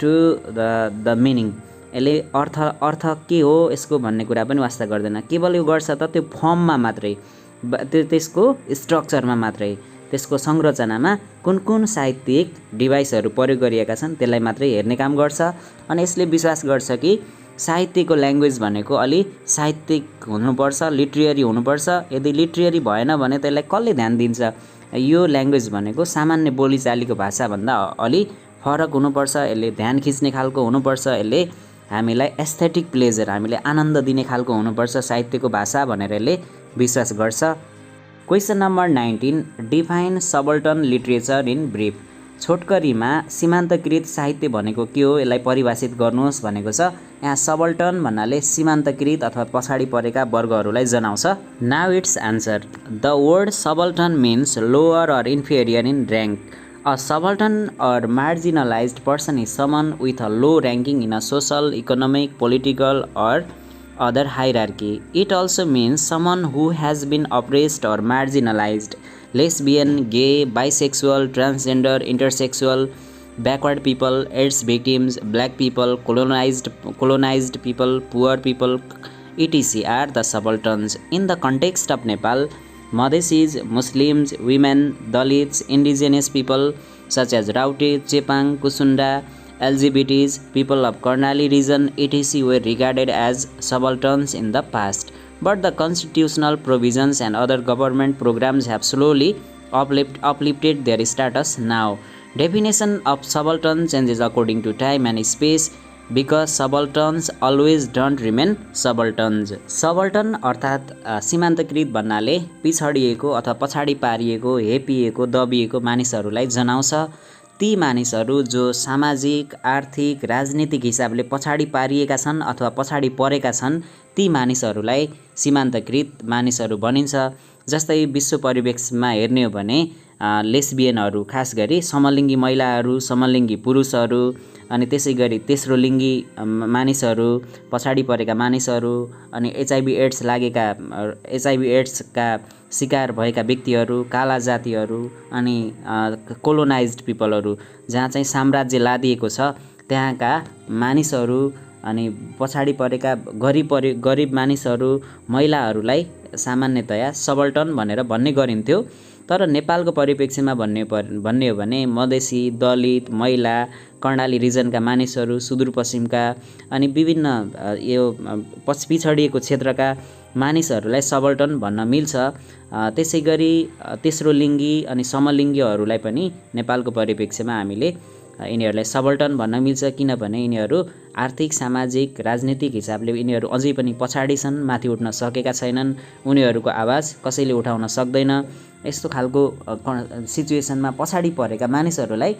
to the meaning. यसले अर्थ के हो यसको भन्ने कुरा पनि वास्ता गर्दैन, केवल यो गर्छ त त्यो फर्ममा मात्रै, त्यसको स्ट्रक्चरमा मात्रै, त्यसको संरचनामा कुन कुन साहित्यिक डिभाइसहरू प्रयोग गरिएका छन् त्यसलाई मात्रै हेर्ने काम गर्छ। अनि यसले विश्वास गर्छ कि साहित्यको ल्याङ्ग्वेज भनेको अलि साहित्यिक हुनुपर्छ, लिटरेरी हुनुपर्छ। यदि लिटरेरी भएन भने त्यसलाई कसले ध्यान दिन्छ? यो ल्याङ्ग्वेज भनेको सामान्य बोलीचालीको भाषाभन्दा अलि फरक हुनुपर्छ, यसले ध्यान खिच्ने खालको हुनुपर्छ, यसले हामीलाई एस्थेटिक प्लेजर, हामीले आनन्द दिने खालको हुनुपर्छ साहित्यको भाषा भनेर यसले विश्वास गर्छ। Question number 19, define subaltern literature in brief. छोटकरीमा सीमान्तकृत साहित्य भनेको के हो यसलाई परिभाषित गर्नुहोस् भनेको छ। यहाँ सबल्टन भन्नाले सीमान्तकृत अथवा पछाडि परेका वर्गहरूलाई जनाउँछ। Now its answer, the word subaltern means lower or inferior in rank. A subaltern or marginalized person is someone with a low ranking in a social, economic, political or other hierarchy. It also means someone who has been oppressed or marginalized. Lesbian, gay, bisexual, transgender, intersexual, backward people, AIDS victims, black people, colonized people, poor people, etc. are the subalterns. In the context of Nepal, Madhesis, Muslims, women, Dalits, indigenous people such as Raute, Chepang, Kusunda, LGBTs, people of Karnali region, etc. were regarded as subalterns in the past. But the constitutional provisions and other government programs have slowly uplifted their status now. Definition of subaltern changes according to time and space because subalterns always don't remain subalterns. Subaltern अर्थात् सीमान्तकृत भन्नाले पिछडिएको अथवा पछाडि पारिएको, हेपिएको, दबिएको मानिसहरूलाई जनाउँछ। ती मानिसहरू जो सामाजिक, आर्थिक, राजनीतिक हिसाबले पछाडि पारिएका छन् अथवा पछाडि परेका छन् ती मानिसहरूलाई सीमान्तकृत मानिसहरू भनिन्छ। जस्तै विश्व परिप्रेक्ष्यमा हेर्ने हो भने लेस्बियनहरू, खास गरी समलिङ्गी महिलाहरू, समलिङ्गी पुरुषहरू, अनि त्यसै गरी तेस्रो लिङ्गी मानिसहरू, पछाडि परेका मानिसहरू, अनि एचआइभी एड्सका शिकार भएका व्यक्तिहरू, काला जातिहरू, अनि कोलोनाइज्ड पिपलहरू, जहाँ चाहिँ साम्राज्य लादिएको छ त्यहाँका मानिसहरू, अनि पछाडि परेका गरिब मानिसहरू, महिलाहरूलाई सामान्यतया सबल्टन भनेर भन्ने गरिन्थ्यो। तर नेपालको परिप्रेक्ष्यमा भन्ने हो भने मधेसी, दलित, महिला, कर्णाली रिजनका मानिसहरू, सुदूरपश्चिमका अनि विभिन्न यो पिछडिएको क्षेत्रका मानिसहरूलाई सबल्टन भन्न मिल्छ। त्यसै गरी तेस्रो लिङ्गी अनि समलिङ्गीहरूलाई पनि नेपालको परिप्रेक्ष्यमा हामीले यिनीहरूलाई सबल्टन भन्न मिल्छ, किनभने यिनीहरू आर्थिक, सामाजिक, राजनीतिक हिसाबले यिनीहरू अझै पनि पछाडि छन्, माथि उठ्न सकेका छैनन्, उनीहरूको आवाज कसैले उठाउन सक्दैन। यस्तो खालको सिचुएसनमा पछाडि परेका मानिसहरूलाई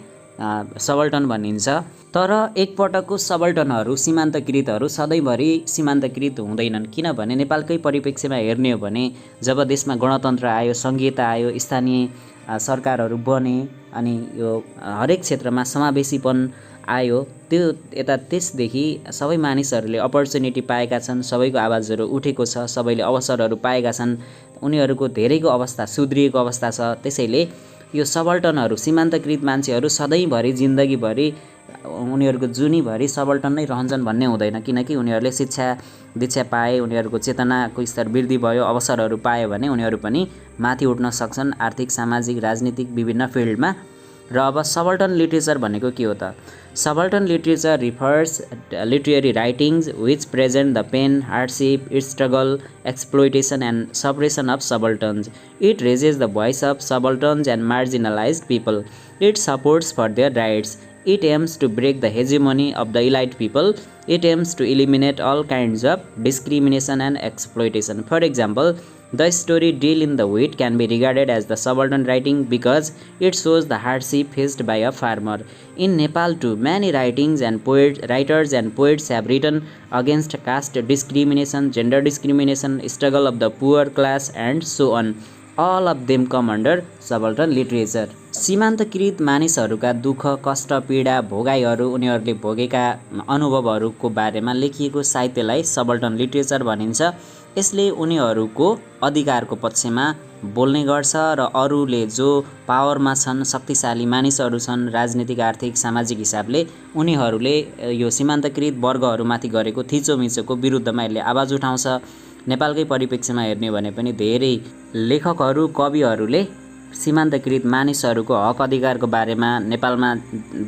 सबल्टन भनिन्छ। तर एकपटकको सबल्टनहरू, सीमान्तकृतहरू सधैँभरि सीमान्तकृत हुँदैनन्, किनभने नेपालकै परिप्रेक्ष्यमा हेर्ने हो भने जब देशमा गणतन्त्र आयो, सङ्घीयता आयो, स्थानीय सरकारहरू बने, अनि यो हरेक क्षेत्रमा समावेशीपन आयो, त्यो त्यसदेखि सबै मानिसहरूले अपर्च्युनिटी पाएका छन्, सबैको आवाजहरू उठेको छ, सबैले अवसरहरू पाएका छन्, उनीहरूको धेरैको अवस्था सुध्रिएको अवस्था छ। त्यसैले यो सबल्टनहरू, सीमान्तकृत मान्छेहरू सधैँभरि जिन्दगीभरि उनीहरूको जुनीभरि सबल्टन नै रहन्छन् भन्ने हुँदैन, किनकि उनीहरूले शिक्षा दीक्षा पाए, उनीहरूको चेतनाको स्तर वृद्धि भयो, अवसरहरू पायो भने उनीहरू पनि माथि उठ्न सक्छन् आर्थिक, सामाजिक, राजनीतिक विभिन्न फिल्डमा। र अब सबल्टन लिट्रेचर भनेको के हो त? Subaltern literature refers literary writings which present the pain, hardship, struggle, exploitation and suppression of subalterns. It raises the voice of subalterns and marginalized people. It supports for their rights. It aims to break the hegemony of the elite people. It aims to eliminate all kinds of discrimination and exploitation. For example, the story Deal in the Wheat can be regarded as the subaltern writing because it shows the hardship faced by a farmer. In Nepal too, many writers and poets have written against caste discrimination, gender discrimination, struggle of the poor class and so on. All of them come under subaltern literature. सीमान्तकृत मानिसहरूका दुःख, कष्ट, पीडा, भोगाइहरू, उनीहरूले भोगेका अनुभवहरूको बारेमा लेखिएको साहित्यलाई subaltern literature भनिन्छ। यसले उनीहरूको अधिकारको पक्षमा बोल्ने गर्छ र अरूले जो पावरमा छन्, शक्तिशाली मानिसहरू छन्, राजनीतिक, आर्थिक, सामाजिक हिसाबले उनीहरूले यो सीमान्तकृत वर्गहरूमाथि गरेको थिचोमिचोको विरुद्धमा यसले आवाज उठाउँछ। नेपालकै परिप्रेक्ष्यमा हेर्ने भने पनि धेरै लेखकहरू, कविहरूले सीमान्तकृत मानिसहरूको हक अधिकारको बारेमा, नेपालमा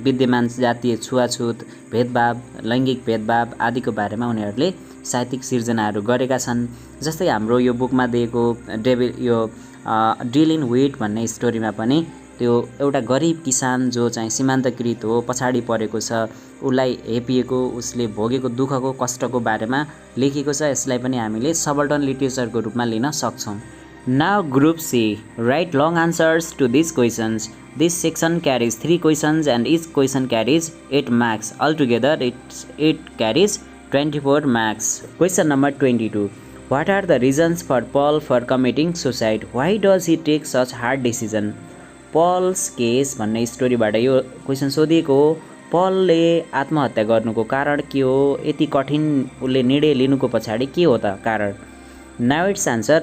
विद्यमान जातीय छुवाछुत, भेदभाव, लैङ्गिक भेदभाव आदिको बारेमा उनीहरूले साहित्यिक सिर्जनाहरू गरेका छन्। जस्तै हाम्रो यो बुकमा दिएको डिल इन व्हीट भन्ने स्टोरीमा पनि त्यो एउटा गरिब किसान जो चाहिँ सीमान्तकृत हो, पछाडि परेको छ, उसलाई हेपिएको, उसले भोगेको दुःखको, कष्टको बारेमा लेखिएको छ। यसलाई पनि हामीले सबल्टन लिटरेचरको रूपमा लिन सक्छौँ। Now Group C. Write long answers to these questions. This section carries 3 questions and each question carries 8 marks. Altogether it carries 24 marks. Question number 22. What are the reasons for Paul for committing suicide? Why does he take such hard decision? Paul's case भन्ने स्टोरीबाट यो question सोधिएको हो। पलले आत्महत्या गर्नुको कारण के हो? यति कठिन उसले निर्णय लिनुको पछाडि के हो त कारण? Now its answer.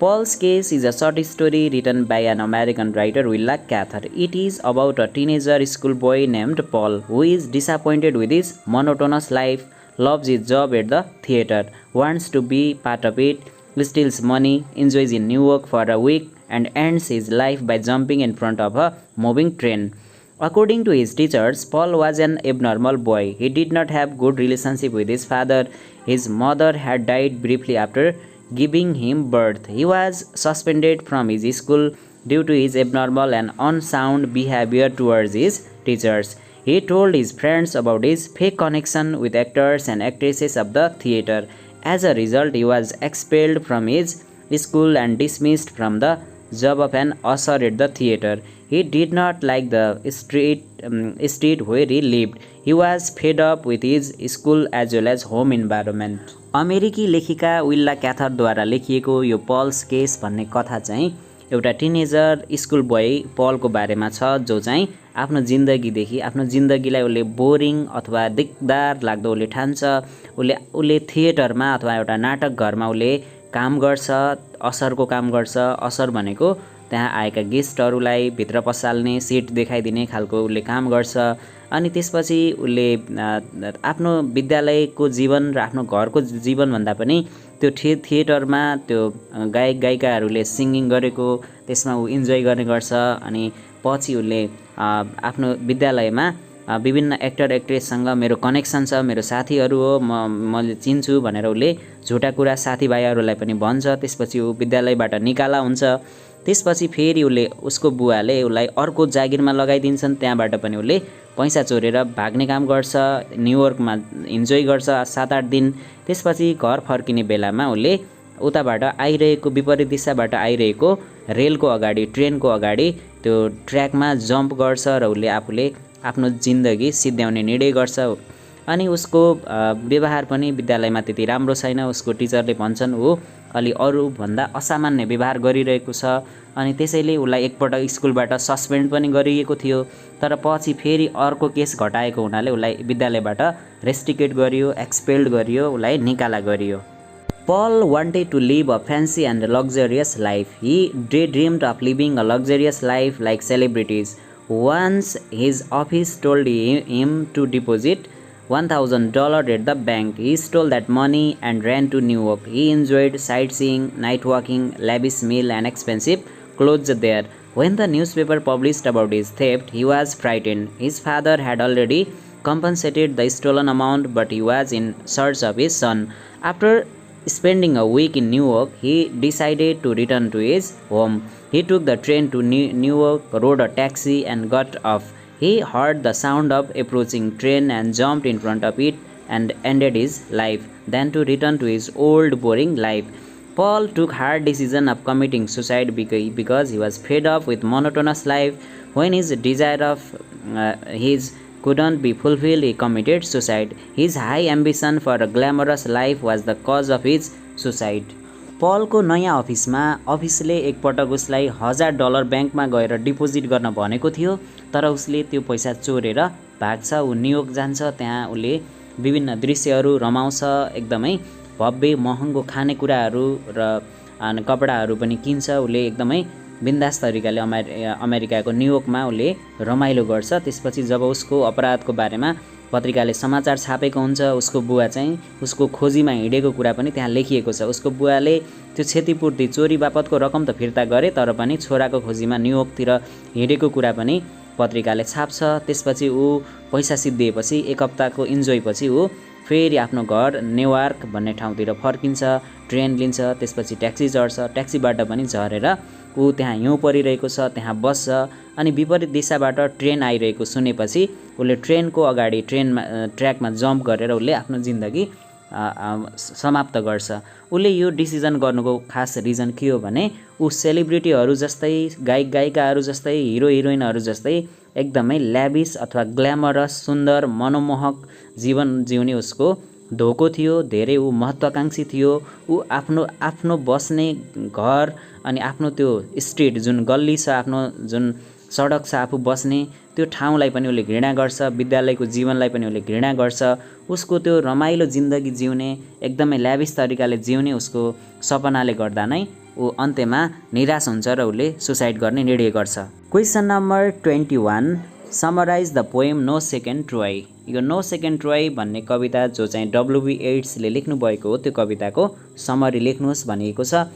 Paul's Case is a short story written by an American writer, Willa Cather. It is about a teenager schoolboy named Paul who is disappointed with his monotonous life, loves his job at the theater, wants to be part of it, steals money, enjoys in New York for a week, and ends his life by jumping in front of a moving train. According to his teachers, Paul was an abnormal boy. He did not have good relationship with his father. His mother had died briefly after giving him birth. He was suspended from his school due to his abnormal and unsound behavior towards his teachers. He told his friends about his fake connection with actors and actresses of the theater. As a result, he was expelled from his school and dismissed from the job of an usher at the theater. He did not like the street where he lived. He was fed up with his school as well as home environment. अमेरिकी लेखिका villa क्याथरद्वारा लेखिएको यो pulse case भन्ने कथा चाहिँ एउटा teenager school boy पलको बारेमा छ, जो चाहिँ आफ्नो जिन्दगीदेखि आफ्नो जिन्दगीलाई उसले बोरिङ अथवा दिक्दार लाग्दो उसले ठान्छ। उसले थिएटरमा अथवा एउटा नाटक घरमा उसले काम गर्छ, असरको काम गर्छ। असर भनेको त्यहाँ आएका गेस्टहरूलाई भित्र पसाल्ने, सिट देखाइदिने खालको उसले काम गर्छ। अनि त्यसपछि उसले आफ्नो विद्यालयको जीवन र आफ्नो घरको जीवनभन्दा पनि त्यो थिएटरमा त्यो गायक गायिकाहरूले सिङ्गिङ गरेको त्यसमा ऊ इन्जोय गर्ने गर्छ। अनि पछि उसले आफ्नो विद्यालयमा विभिन्न एक्टर एक्ट्रेससँग मेरो कनेक्सन छ, मेरो साथीहरू हो, मैले चिन्छु भनेर उसले झुटा कुरा साथीभाइहरूलाई पनि भन्छ। त्यसपछि ऊ विद्यालयबाट निकाला हुन्छ। त्यसपछि फेरि उसले उसको बुवाले उसलाई अर्को जागिरमा लगाइदिन्छन्। त्यहाँबाट पनि उसले पैसा चोरेर भाग्ने काम गर्छ, न्युयोर्कमा इन्जोय गर्छ 7-8 दिन। त्यसपछि घर फर्किने बेलामा उसले उताबाट आइरहेको विपरीत दिशाबाट आइरहेको रेलको अगाडि, ट्रेनको अगाडि त्यो ट्र्याकमा जम्प गर्छ र उसले आफूले आफ्नो जिन्दगी सिद्ध्याउने निर्णय गर्छ। अनि उसको व्यवहार पनि विद्यालयमा त्यति राम्रो छैन। उसको टिचरले भन्छन् ऊ अलि अरूभन्दा असामान्य व्यवहार गरिरहेको छ। अनि त्यसैले उसलाई एकपटक स्कुलबाट सस्पेन्ड पनि गरिएको थियो। तर पछि फेरि अर्को केस घटाएको हुनाले उसलाई विद्यालयबाट रेस्ट्रिकेट गरियो, एक्सपेल्ड गरियो, उसलाई निकाला गरियो। Paul wanted to live a fancy and luxurious life. He daydreamed of living a luxurious life like celebrities. Once his office told him to deposit $1,000 at the bank. He stole that money and ran to New York. He enjoyed sightseeing, night walking, lavish meal and expensive clothes there. When the newspaper published about his theft, he was frightened. His father had already compensated the stolen amount, but he was in search of his son. After spending a week in New York, he decided to return to his home. He took the train to New York, rode a taxi and got off. He heard the sound of approaching train and jumped in front of it and ended his life, then to return to his old boring life. Paul took hard decision of committing suicide because he was fed up with monotonous life. When his desire of his couldn't be fulfilled, he committed suicide. His high ambition for a glamorous life was the cause of his suicide. पलको नयाँ अफिसले एकपटक उसलाई $1000 ब्याङ्कमा गएर deposit गर्न भनेको थियो। तर उसले त्यो पैसा चोरेर भाग्छ। ऊ न्युयोर्क जान्छ। त्यहाँ उसले विभिन्न दृश्यहरू रमाउँछ, एकदमै भव्य महँगो खानेकुराहरू र कपडाहरू पनि किन्छ। उसले एकदमै बिन्दास तरिकाले अमेरिकाको न्युयोर्कमा उसले रमाइलो गर्छ। त्यसपछि जब उसको अपराधको बारेमा पत्रिकाले समाचार छापेको हुन्छ, उसको बुवा चाहिँ उसको खोजीमा हिँडेको कुरा पनि त्यहाँ लेखिएको छ। उसको बुवाले त्यो क्षतिपूर्ति चोरी बापतको रकम त फिर्ता गरे, तर पनि छोराको खोजीमा न्युयोर्कतिर हिँडेको कुरा पनि पत्रिकाले छाप्छ। त्यसपछि ऊ पैसा सिद्धिएपछि 1 हप्ताको इन्जोयपछि ऊ फेरि आफ्नो घर न्युयोर्क भन्ने ठाउँतिर फर्किन्छ, ट्रेन लिन्छ। त्यसपछि ट्याक्सी चढ्छ। ट्याक्सीबाट पनि झरेर ऊ त्यहाँ हिउँ परिरहेको छ, त्यहाँ बस्छ। अनि विपरीत दिशाबाट ट्रेन आइरहेको सुनेपछि उसले ट्रेनको अगाडि ट्र्याकमा जम्प गरेर उसले आफ्नो जिन्दगी समाप्त गर्छ। उसले यो डिसिजन गर्नुको खास रिजन के हो भने ऊ सेलिब्रिटीहरू जस्तै, गायक गायिकाहरू जस्तै, हिरो हिरोइनहरू जस्तै एकदमै ल्याभिस अथवा ग्ल्यामरस, सुन्दर, मनमोहक जीवन जिउने उसको धोको थियो। धेरै ऊ महत्त्वाकांक्षी थियो। ऊ आफ्नो बस्ने घर अनि आफ्नो त्यो स्ट्रिट जुन गल्ली छ, आफ्नो जुन सडक छ आफू बस्ने त्यो ठाउँलाई पनि उसले घृणा गर्छ। विद्यालयको जीवनलाई पनि उसले घृणा गर्छ। उसको त्यो रमाइलो जिन्दगी जिउने, एकदमै ल्याभिस तरिकाले जिउने उसको सपनाले गर्दा नै ऊ अन्त्यमा निराश हुन्छ र उसले सुसाइड गर्ने निर्णय गर्छ। Question number 21, summarize the poem No Second Troy. यो नो सेकेन्ड ट्रोय भन्ने कविता जो चाहिँ W.B. येट्सले लेख्नु भएको हो, त्यो कविताको समरी लेख्नुहोस् भनिएको छ।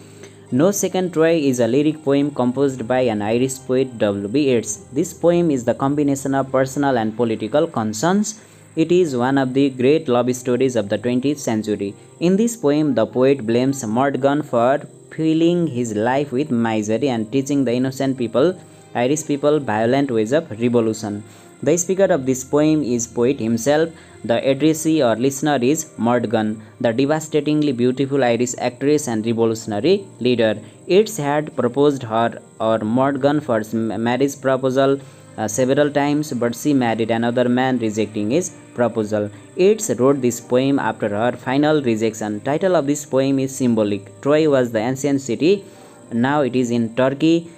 No Second Troy is a lyric poem composed by an Irish poet W.B. Yeats. This poem is the combination of personal and political concerns. It is one of the great love stories of the 20th century. In this poem, the poet blames Mordgun for filling his life with misery and teaching the innocent people, Irish people, violent ways of revolution. The speaker of this poem is poet himself. The addressee or listener is Mordgun, the devastatingly beautiful Irish actress and revolutionary leader. Yeats had proposed her or Mordgun for marriage proposal several times, but she married another man, rejecting his proposal. Yeats wrote this poem after her final rejection. Title of this poem is symbolic. Troy was the ancient city. Now it is in Turkey,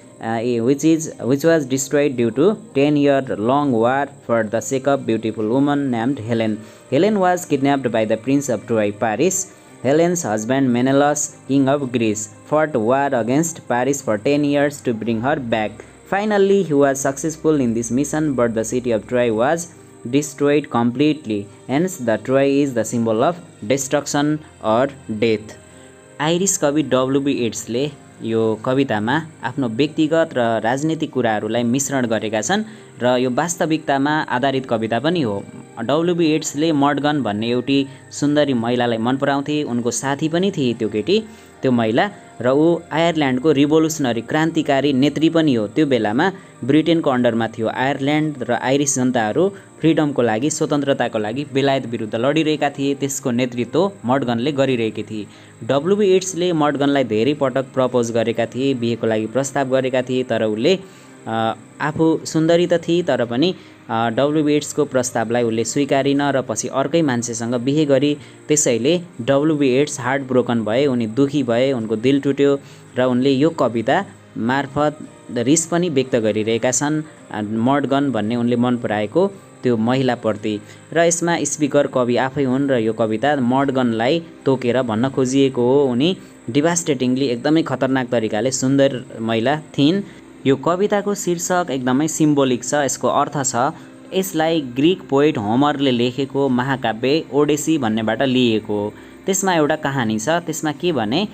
which was destroyed due to 10-year-long war for the sake of beautiful woman named Helen. Helen was kidnapped by the Prince of Troy, Paris. Helen's husband Menelaus, king of Greece, fought war against Paris for 10 years to bring her back. Finally, he was successful in this mission, but the city of Troy was destroyed completely. Hence, the Troy is the symbol of destruction or death. Iris कवि डब्ल्युबी येट्सले यो कवितामा आफ्नो व्यक्तिगत र राजनीतिक कुराहरूलाई मिश्रण गरेका छन् र यो वास्तविकतामा आधारित कविता पनि हो। डब्ल्युबी येट्सले मर्डगन भन्ने एउटी सुन्दरी महिलालाई मन पराउँथे। उनको साथी पनि थिए त्यो केटी, त्यो महिला, र ऊ आयरल्यान्डको रिभोल्युसनरी क्रान्तिकारी नेत्री पनि हो। त्यो बेलामा ब्रिटेनको अन्डरमा थियो। आयरल्यान्ड र आइरिस जनताहरू फ्रिडमको लागि, स्वतन्त्रताको लागि बेलायत विरुद्ध लडिरहेका थिए। त्यसको नेतृत्व मर्डगनले गरिरहेकी थिए। डब्ल्युबी येट्सले मर्डगनलाई धेरै पटक प्रपोज गरेका थिए, बिहेको लागि प्रस्ताव गरेका थिए, तर उसले आफू सुन्दरी त थिए तर पनि डब्ल्युबी येट्सको प्रस्तावलाई उसले स्वीकारिन र पछि अर्कै मान्छेसँग बिहे गरी। त्यसैले डब्ल्युबी येट्स हार्ट ब्रोकन भए, उनी दुखी भए, उनको दिल टुट्यो र उनले यो कविता मार्फत रिस पनि व्यक्त गरिरहेका छन् मर्डगन भन्ने उनले मन पराएको त्यो महिलाप्रति। र यसमा स्पिकर कवि आफै हुन् र यो कविता मर्डगनलाई तोकेर भन्न खोजिएको हो। उनी डिभास्टेटिङली एकदमै खतरनाक तरिकाले सुन्दर महिला थिइन्। यो कविताको शीर्षक एकदमै सिम्बोलिक छ। यसको अर्थ छ, यसलाई ग्रीक पोएट होमरले लेखेको महाकाव्य ओडेसी भन्नेबाट लिएको हो। त्यसमा एउटा कहानी छ। त्यसमा के भने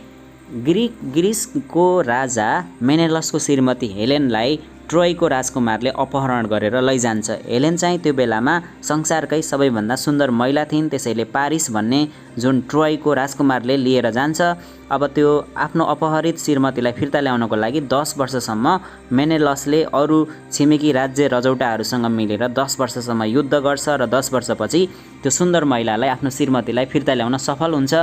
ग्रीसको राजा मेनेलसको श्रीमती हेलेनलाई ट्रोयको राजकुमारले अपहरण गरेर लैजान्छ। हेलेन चाहिँ त्यो बेलामा संसारकै सबैभन्दा सुन्दर महिला थिइन्। त्यसैले पारिस भन्ने जुन ट्रोयको राजकुमारले लिएर जान्छ। अब त्यो आफ्नो अपहरित श्रीमतीलाई फिर्ता ल्याउनको लागि 10 वर्षसम्म मेनेलसले अरू छिमेकी राज्य रजौटाहरूसँग मिलेर 10 वर्षसम्म युद्ध गर्छ र 10 वर्षपछि त्यो सुन्दर महिलालाई आफ्नो श्रीमतीलाई फिर्ता ल्याउन सफल हुन्छ।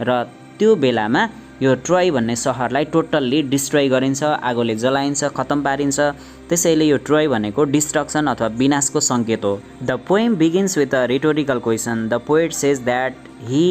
र त्यो बेलामा यो ट्रोय भन्ने सहरलाई टोटल्ली डिस्ट्रोय गरिन्छ, आगोले जलाइन्छ, खतम पारिन्छ। त्यसैले यो ट्रोय भनेको डिस्ट्रक्सन अथवा विनाशको सङ्केत हो। The poem begins with a rhetorical question. The poet says that he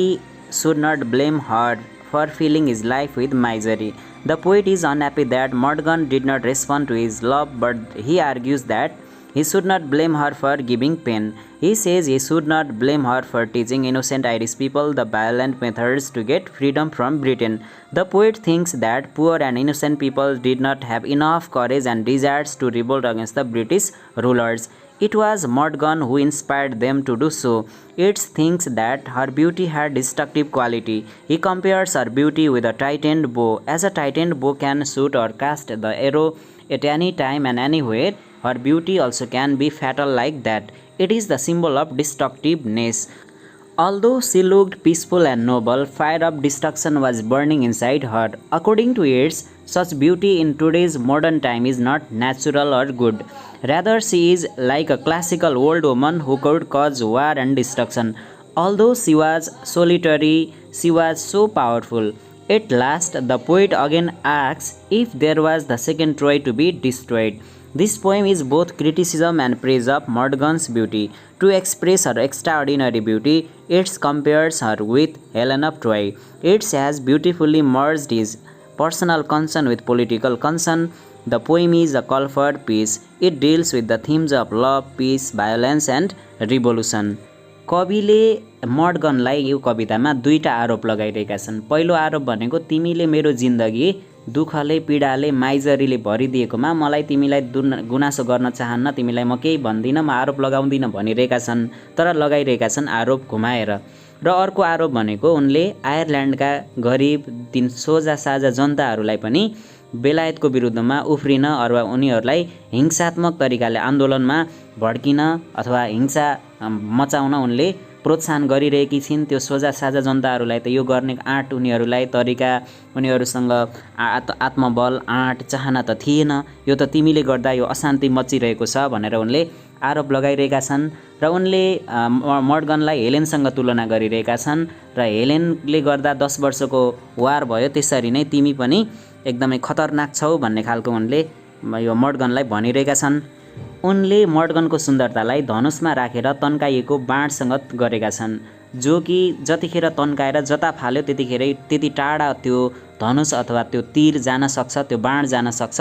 should not blame her for filling his life with misery. The poet is unhappy that Maud Gonne did not respond to his love, but he argues that he should not blame her for giving pain. He says he should not blame her for teaching innocent Irish people the violent methods to get freedom from Britain. The poet thinks that poor and innocent people did not have enough courage and desires to revolt against the British rulers. It was Mordgun who inspired them to do so. Yeats thinks that her beauty had destructive quality. He compares her beauty with a tightened bow. As a tightened bow can shoot or cast the arrow at any time and anywhere, her beauty also can be fatal like that. It is the symbol of destructiveness. Although she looked peaceful and noble, fire of destruction was burning inside her. According to Yeats, such beauty in today's modern time is not natural or good. Rather, she is like a classical old woman who could cause war and destruction. Although she was solitary, she was so powerful. At last, the poet again asks if there was the second Troy to be destroyed. This poem is both criticism and praise of Mordgun's beauty. To express her extraordinary beauty, Yeats compares her with Helen of Troy. Yeats has beautifully merged his personal concern with political concern. The poem is a call for peace. It deals with the themes of love, peace, violence and revolution. कविले मर्डगनलाई यो कवितामा दुईटा आरोप लगाइरहेका छन्। पहिलो आरोप भनेको तिमीले मेरो जिन्दगी दुःखले पीडाले माइजरीले भरिदिएकोमा मलाई तिमीलाई गुनासो गर्न चाहन्न, तिमीलाई म केही भन्दिनँ, म आरोप लगाउँदिन भनिरहेका छन्, तर लगाइरहेका छन् आरोप घुमाएर। र अर्को आरोप भनेको उनले आयरल्यान्डका गरिब तीन सोझा साझा जनताहरूलाई पनि बेलायतको विरुद्धमा उफ्रिन अथवा उनीहरूलाई हिंसात्मक तरिकाले आन्दोलनमा भड्किन अथवा हिंसा मचाउन उनले प्रोत्साहन गरिरहेकी छिन्। त्यो सोझा साझा जनताहरूलाई त यो गर्ने आँट उनीहरूलाई तरिका उनीहरूसँग आत्मबल आँट चाहना त थिएन। यो त तिमीले गर्दा यो अशान्ति मचिरहेको छ भनेर उनले आरोप लगाइरहेका छन् र उनले मर्गनलाई हेलेनसँग तुलना गरिरहेका छन् र हेलेनले गर्दा 10 वर्षको वार भयो त्यसरी नै तिमी पनि एकदमै खतरनाक छौ भन्ने खालको उनले यो मर्गनलाई भनिरहेका छन्। उनले मर्गनको सुन्दरतालाई धनुषमा राखेर तन्काइएको बाणसँग गरेका छन्, जो कि जतिखेर तन्काएर जता फाल्यो त्यति टाढा त्यो धनुष अथवा त्यो तीर जान सक्छ, त्यो बाण जान सक्छ।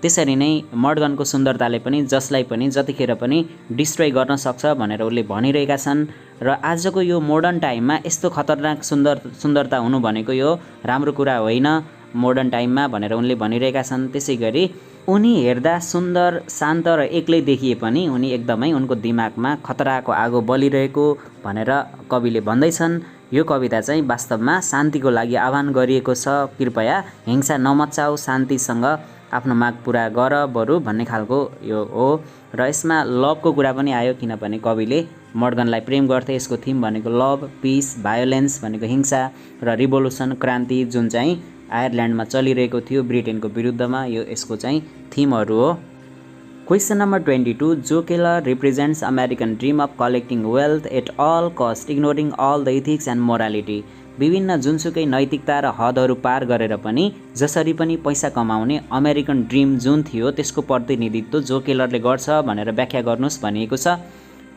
त्यसरी नै मर्गनको सुन्दरताले पनि जसलाई पनि जतिखेर पनि डिस्ट्रोय गर्न सक्छ भनेर उनले भनिरहेका छन्। र आजको यो मोडर्न टाइममा यस्तो खतरनाक सुन्दरता हुनु भनेको यो राम्रो कुरा होइन मोडर्न टाइममा भनेर उनले भनिरहेका छन्। त्यसै गरी उनी हेर्दा सुन्दर शान्त र एक्लै देखिए पनि उनी एकदमै उनको दिमागमा खतराको आगो बलिरहेको भनेर कविले भन्दैछन्। यो कविता चाहिँ वास्तवमा शान्तिको लागि आह्वान गरिएको छ। कृपया हिंसा नमचाऊ, शान्तिसँग आफ्नो माग पुरा गर बरु भन्ने खालको यो हो। र यसमा लभको कुरा पनि आयो किनभने कविले मर्गनलाई प्रेम गर्थे। यसको थिम भनेको लभ, पिस, भायोलेन्स भनेको हिंसा र रिभोल्युसन क्रान्ति जुन चाहिँ आयरल्यान्डमा चलिरहेको थियो ब्रिटेनको विरुद्धमा, यो यसको चाहिँ थिमहरू हो। Question number 22, Joe Keller represents American dream of collecting wealth at all cost ignoring all the ethics and morality. विभिन्न जुनसुकै नैतिकता र हदहरू पार गरेर पनि जसरी पनि पैसा कमाउने अमेरिकन ड्रिम जुन थियो त्यसको प्रतिनिधित्व जो केलरले गर्छ भनेर व्याख्या गर्नुहोस् भनिएको छ।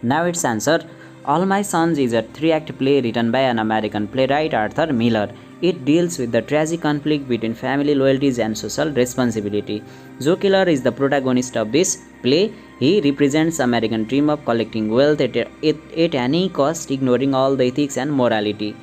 Now its answer, All My Sons is a 3-act play written by an American playwright Arthur Miller. It deals with the tragic conflict between family loyalties and social responsibility. Joe Keller is the protagonist of this play. He represents American dream of collecting wealth at any cost, ignoring all the ethics and morality.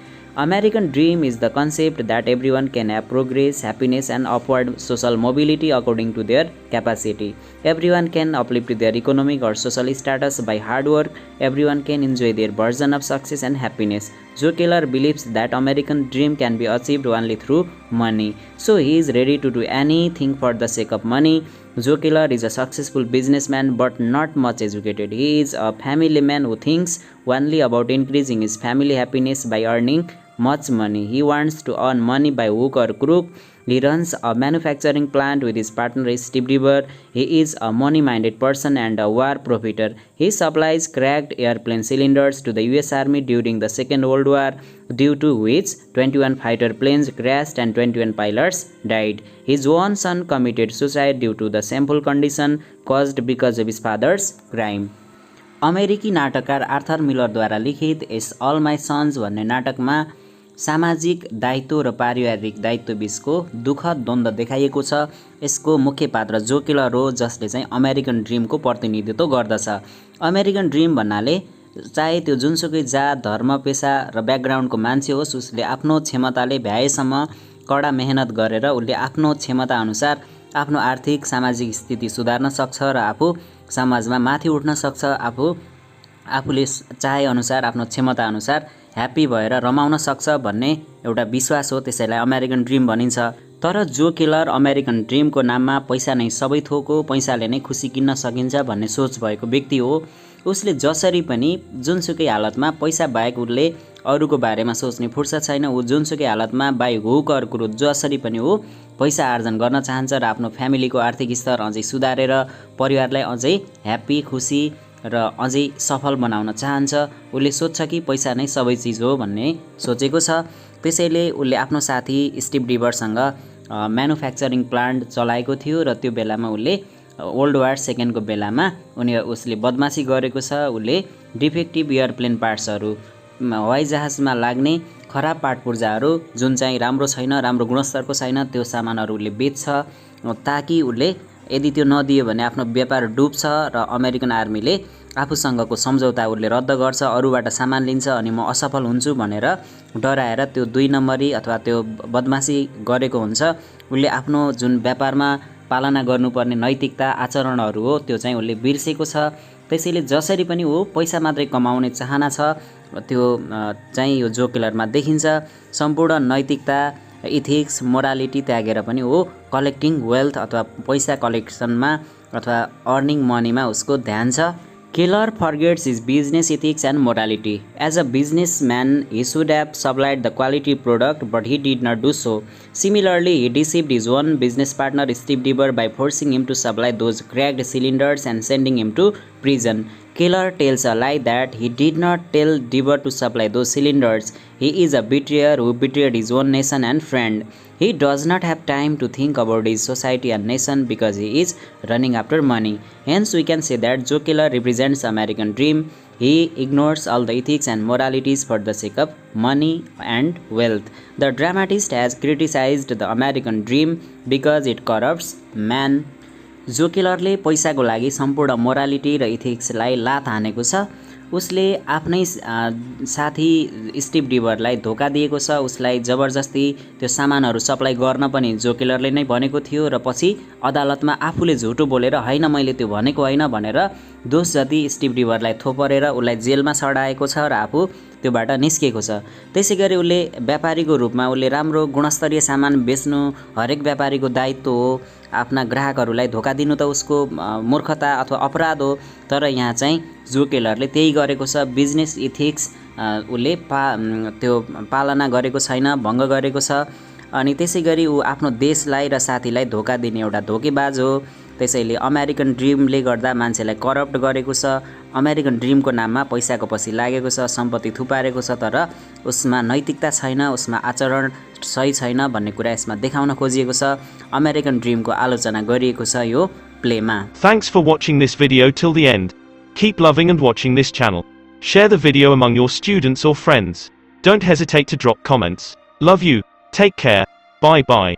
American dream is the concept that everyone can have progress, happiness and upward social mobility according to their capacity. Everyone can uplift their economic or social status by hard work. Everyone can enjoy their version of success and happiness. Joe Keller believes that American dream can be achieved only through money. So he is ready to do anything for the sake of money. Joe Keller is a successful businessman but not much educated. He is a family man who thinks only about increasing his family happiness by earning much money. He wants to earn money by hook or crook. He runs a manufacturing plant with his partner Steve River. He is a money-minded person and a war profiteer. He supplies cracked airplane cylinders to the US Army during the Second World War, due to which 21 fighter planes crashed and 21 pilots died. His one son committed suicide due to the shameful condition caused because of his father's crime. अमेरिकी नाटककार Arthur मिलरद्वारा लिखित यस all my sons भन्ने नाटकमा सामाजिक दायित्व र पारिवारिक दायित्व बीचको दुःखद द्वन्द्व देखाइएको छ। यसको मुख्य पात्र जो केलर हो जसले चाहिँ अमेरिकन ड्रिमको प्रतिनिधित्व गर्दछ। अमेरिकन ड्रिम भन्नाले चाहे त्यो जुनसुकै जात, धर्म, पेसा र ब्याकग्राउन्डको मान्छे होस्, उसले आफ्नो क्षमताले भ्याएसम्म कडा मेहनत गरेर उसले आफ्नो क्षमता अनुसार आफ्नो आर्थिक सामाजिक स्थिति सुधार्न सक्छ र आफू समाजमा माथि उठ्न सक्छ। आफूले चाहे अनुसार आफ्नो क्षमता अनुसार ह्याप्पी भएर रमाउन सक्छ भन्ने एउटा विश्वास हो। त्यसैलाई अमेरिकन ड्रिम भनिन्छ। तर जो केलर अमेरिकन ड्रिमको नाममा पैसा नै सबै थोक हो, पैसाले नै खुसी किन्न सकिन्छ भन्ने सोच भएको व्यक्ति हो। उसले जसरी पनि जुनसुकै हालतमा पैसा बाहेक उसले अरूको बारेमा सोच्ने फुर्सद छैन। ऊ जुनसुकै हालतमा बाई हुक अर क्रुक जसरी पनि ऊ पैसा आर्जन गर्न चाहन्छ र आफ्नो फ्यामिलीको आर्थिक स्तर अझै सुधारेर परिवारलाई अझै ह्याप्पी, खुसी र अझै सफल बनाउन चाहन्छ। उसले सोच्छ कि पैसा नै सबै चिज हो भन्ने सोचेको छ। त्यसैले उसले आफ्नो साथी स्टिभ रिभरसँग म्यानुफ्याक्चरिङ प्लान्ट चलाएको थियो र त्यो बेलामा उसले वर्ल्ड वार सेकेन्डको बेलामा उसले बदमासी गरेको छ। उसले डिफेक्टिभ एयरप्लेन पार्ट्सहरू, हवाई जहाजमा लाग्ने खराब पार्टपुर्जाहरू जुन चाहिँ राम्रो छैन, राम्रो गुणस्तरको छैन, त्यो सामानहरू उसले बेच्छ ताकि उसले यदि त्यो नदियो भने आफ्नो व्यापार डुब्छ र अमेरिकन आर्मीले आफूसँगको सम्झौता उसले रद्द गर्छ, अरूबाट सामान लिन्छ अनि म असफल हुन्छु भनेर डराएर त्यो 2 नम्बरी अथवा त्यो बदमासी गरेको हुन्छ। उसले आफ्नो जुन व्यापारमा पालना गर्नुपर्ने नैतिकता आचरणहरू हो त्यो चाहिँ उसले बिर्सेको छ। त्यसैले जसरी पनि ऊ पैसा मात्रै कमाउने चाहना छ त्यो चाहिँ यो जो केलरमा देखिन्छ। सम्पूर्ण नैतिकता, इथिक्स, मोरालिटी त्यागेर पनि ऊ कलेक्टिङ वेल्थ अथवा पैसा कलेक्सनमा अथवा अर्निङ मनीमा उसको ध्यान छ। Keller forgets his business ethics and morality. As a businessman, he should have supplied the quality product, but he did not do so. Similarly, he deceived his own business partner Steve Deaver by forcing him to supply those cracked cylinders and sending him to prison. Keller tells a lie that he did not tell Deaver to supply those cylinders. He is a betrayer who betrayed his own nation and friend. He does not have time to think about his society and nation because he is running after money. Hence, we can say that Joe Keller represents American dream. He ignores all the ethics and moralities for the sake of money and wealth. The dramatist has criticized the American dream because it corrupts man. जो केलरले पैसाको लागि सम्पूर्ण morality र इथिक्सलाई लात हानेको छ। उसले आफ्नै साथी स्टिभ डिभरलाई धोका दिएको छ। उसलाई जबरजस्ती त्यो सामानहरू सप्लाई गर्न पनि जो केलरले नै भनेको थियो र पछि अदालतमा आफूले झुटो बोलेर हैन मैले त्यो भनेको हैन भनेर दोष जति स्टिभ डिभरलाई थोपरेर उसलाई जेलमा सडाएको छ र आफू त्योबाट निस्केको छ। त्यसैगरी उसले व्यापारीको रूपमा उसले राम्रो गुणस्तरीय सामान बेच्नु हरेक व्यापारीको दायित्व हो। आफ्ना ग्राहकहरूलाई धोका दिनु त उसको मूर्खता अथवा अपराध हो। तर यहाँ चाहिँ जो केलरले त्यही गरेको छ। बिजनेस इथिक्स उसले त्यो पालना गरेको छैन, भङ्ग गरेको छ। अनि त्यसैगरी ऊ आफ्नो देशलाई र साथीलाई धोका दिने एउटा धोकेबाज हो। त्यसैले अमेरिकन ड्रिमले गर्दा मान्छेलाई करप्ट गरेको छ। अमेरिकन ड्रिमको नाममा पैसाको पछि लागेको छ, सम्पत्ति थुपारेको छ, तर उसमा नैतिकता छैन, उसमा आचरण सही छैन भन्ने कुरा यसमा देखाउन खोजिएको छ। अमेरिकन ड्रिमको आलोचना गरिएको छ यो प्लेमा। Thanks for watching this video till the end. Keep loving and watching this channel. Share the video among your students or friends. Don't hesitate to drop comments. Love you. Take care. Bye bye.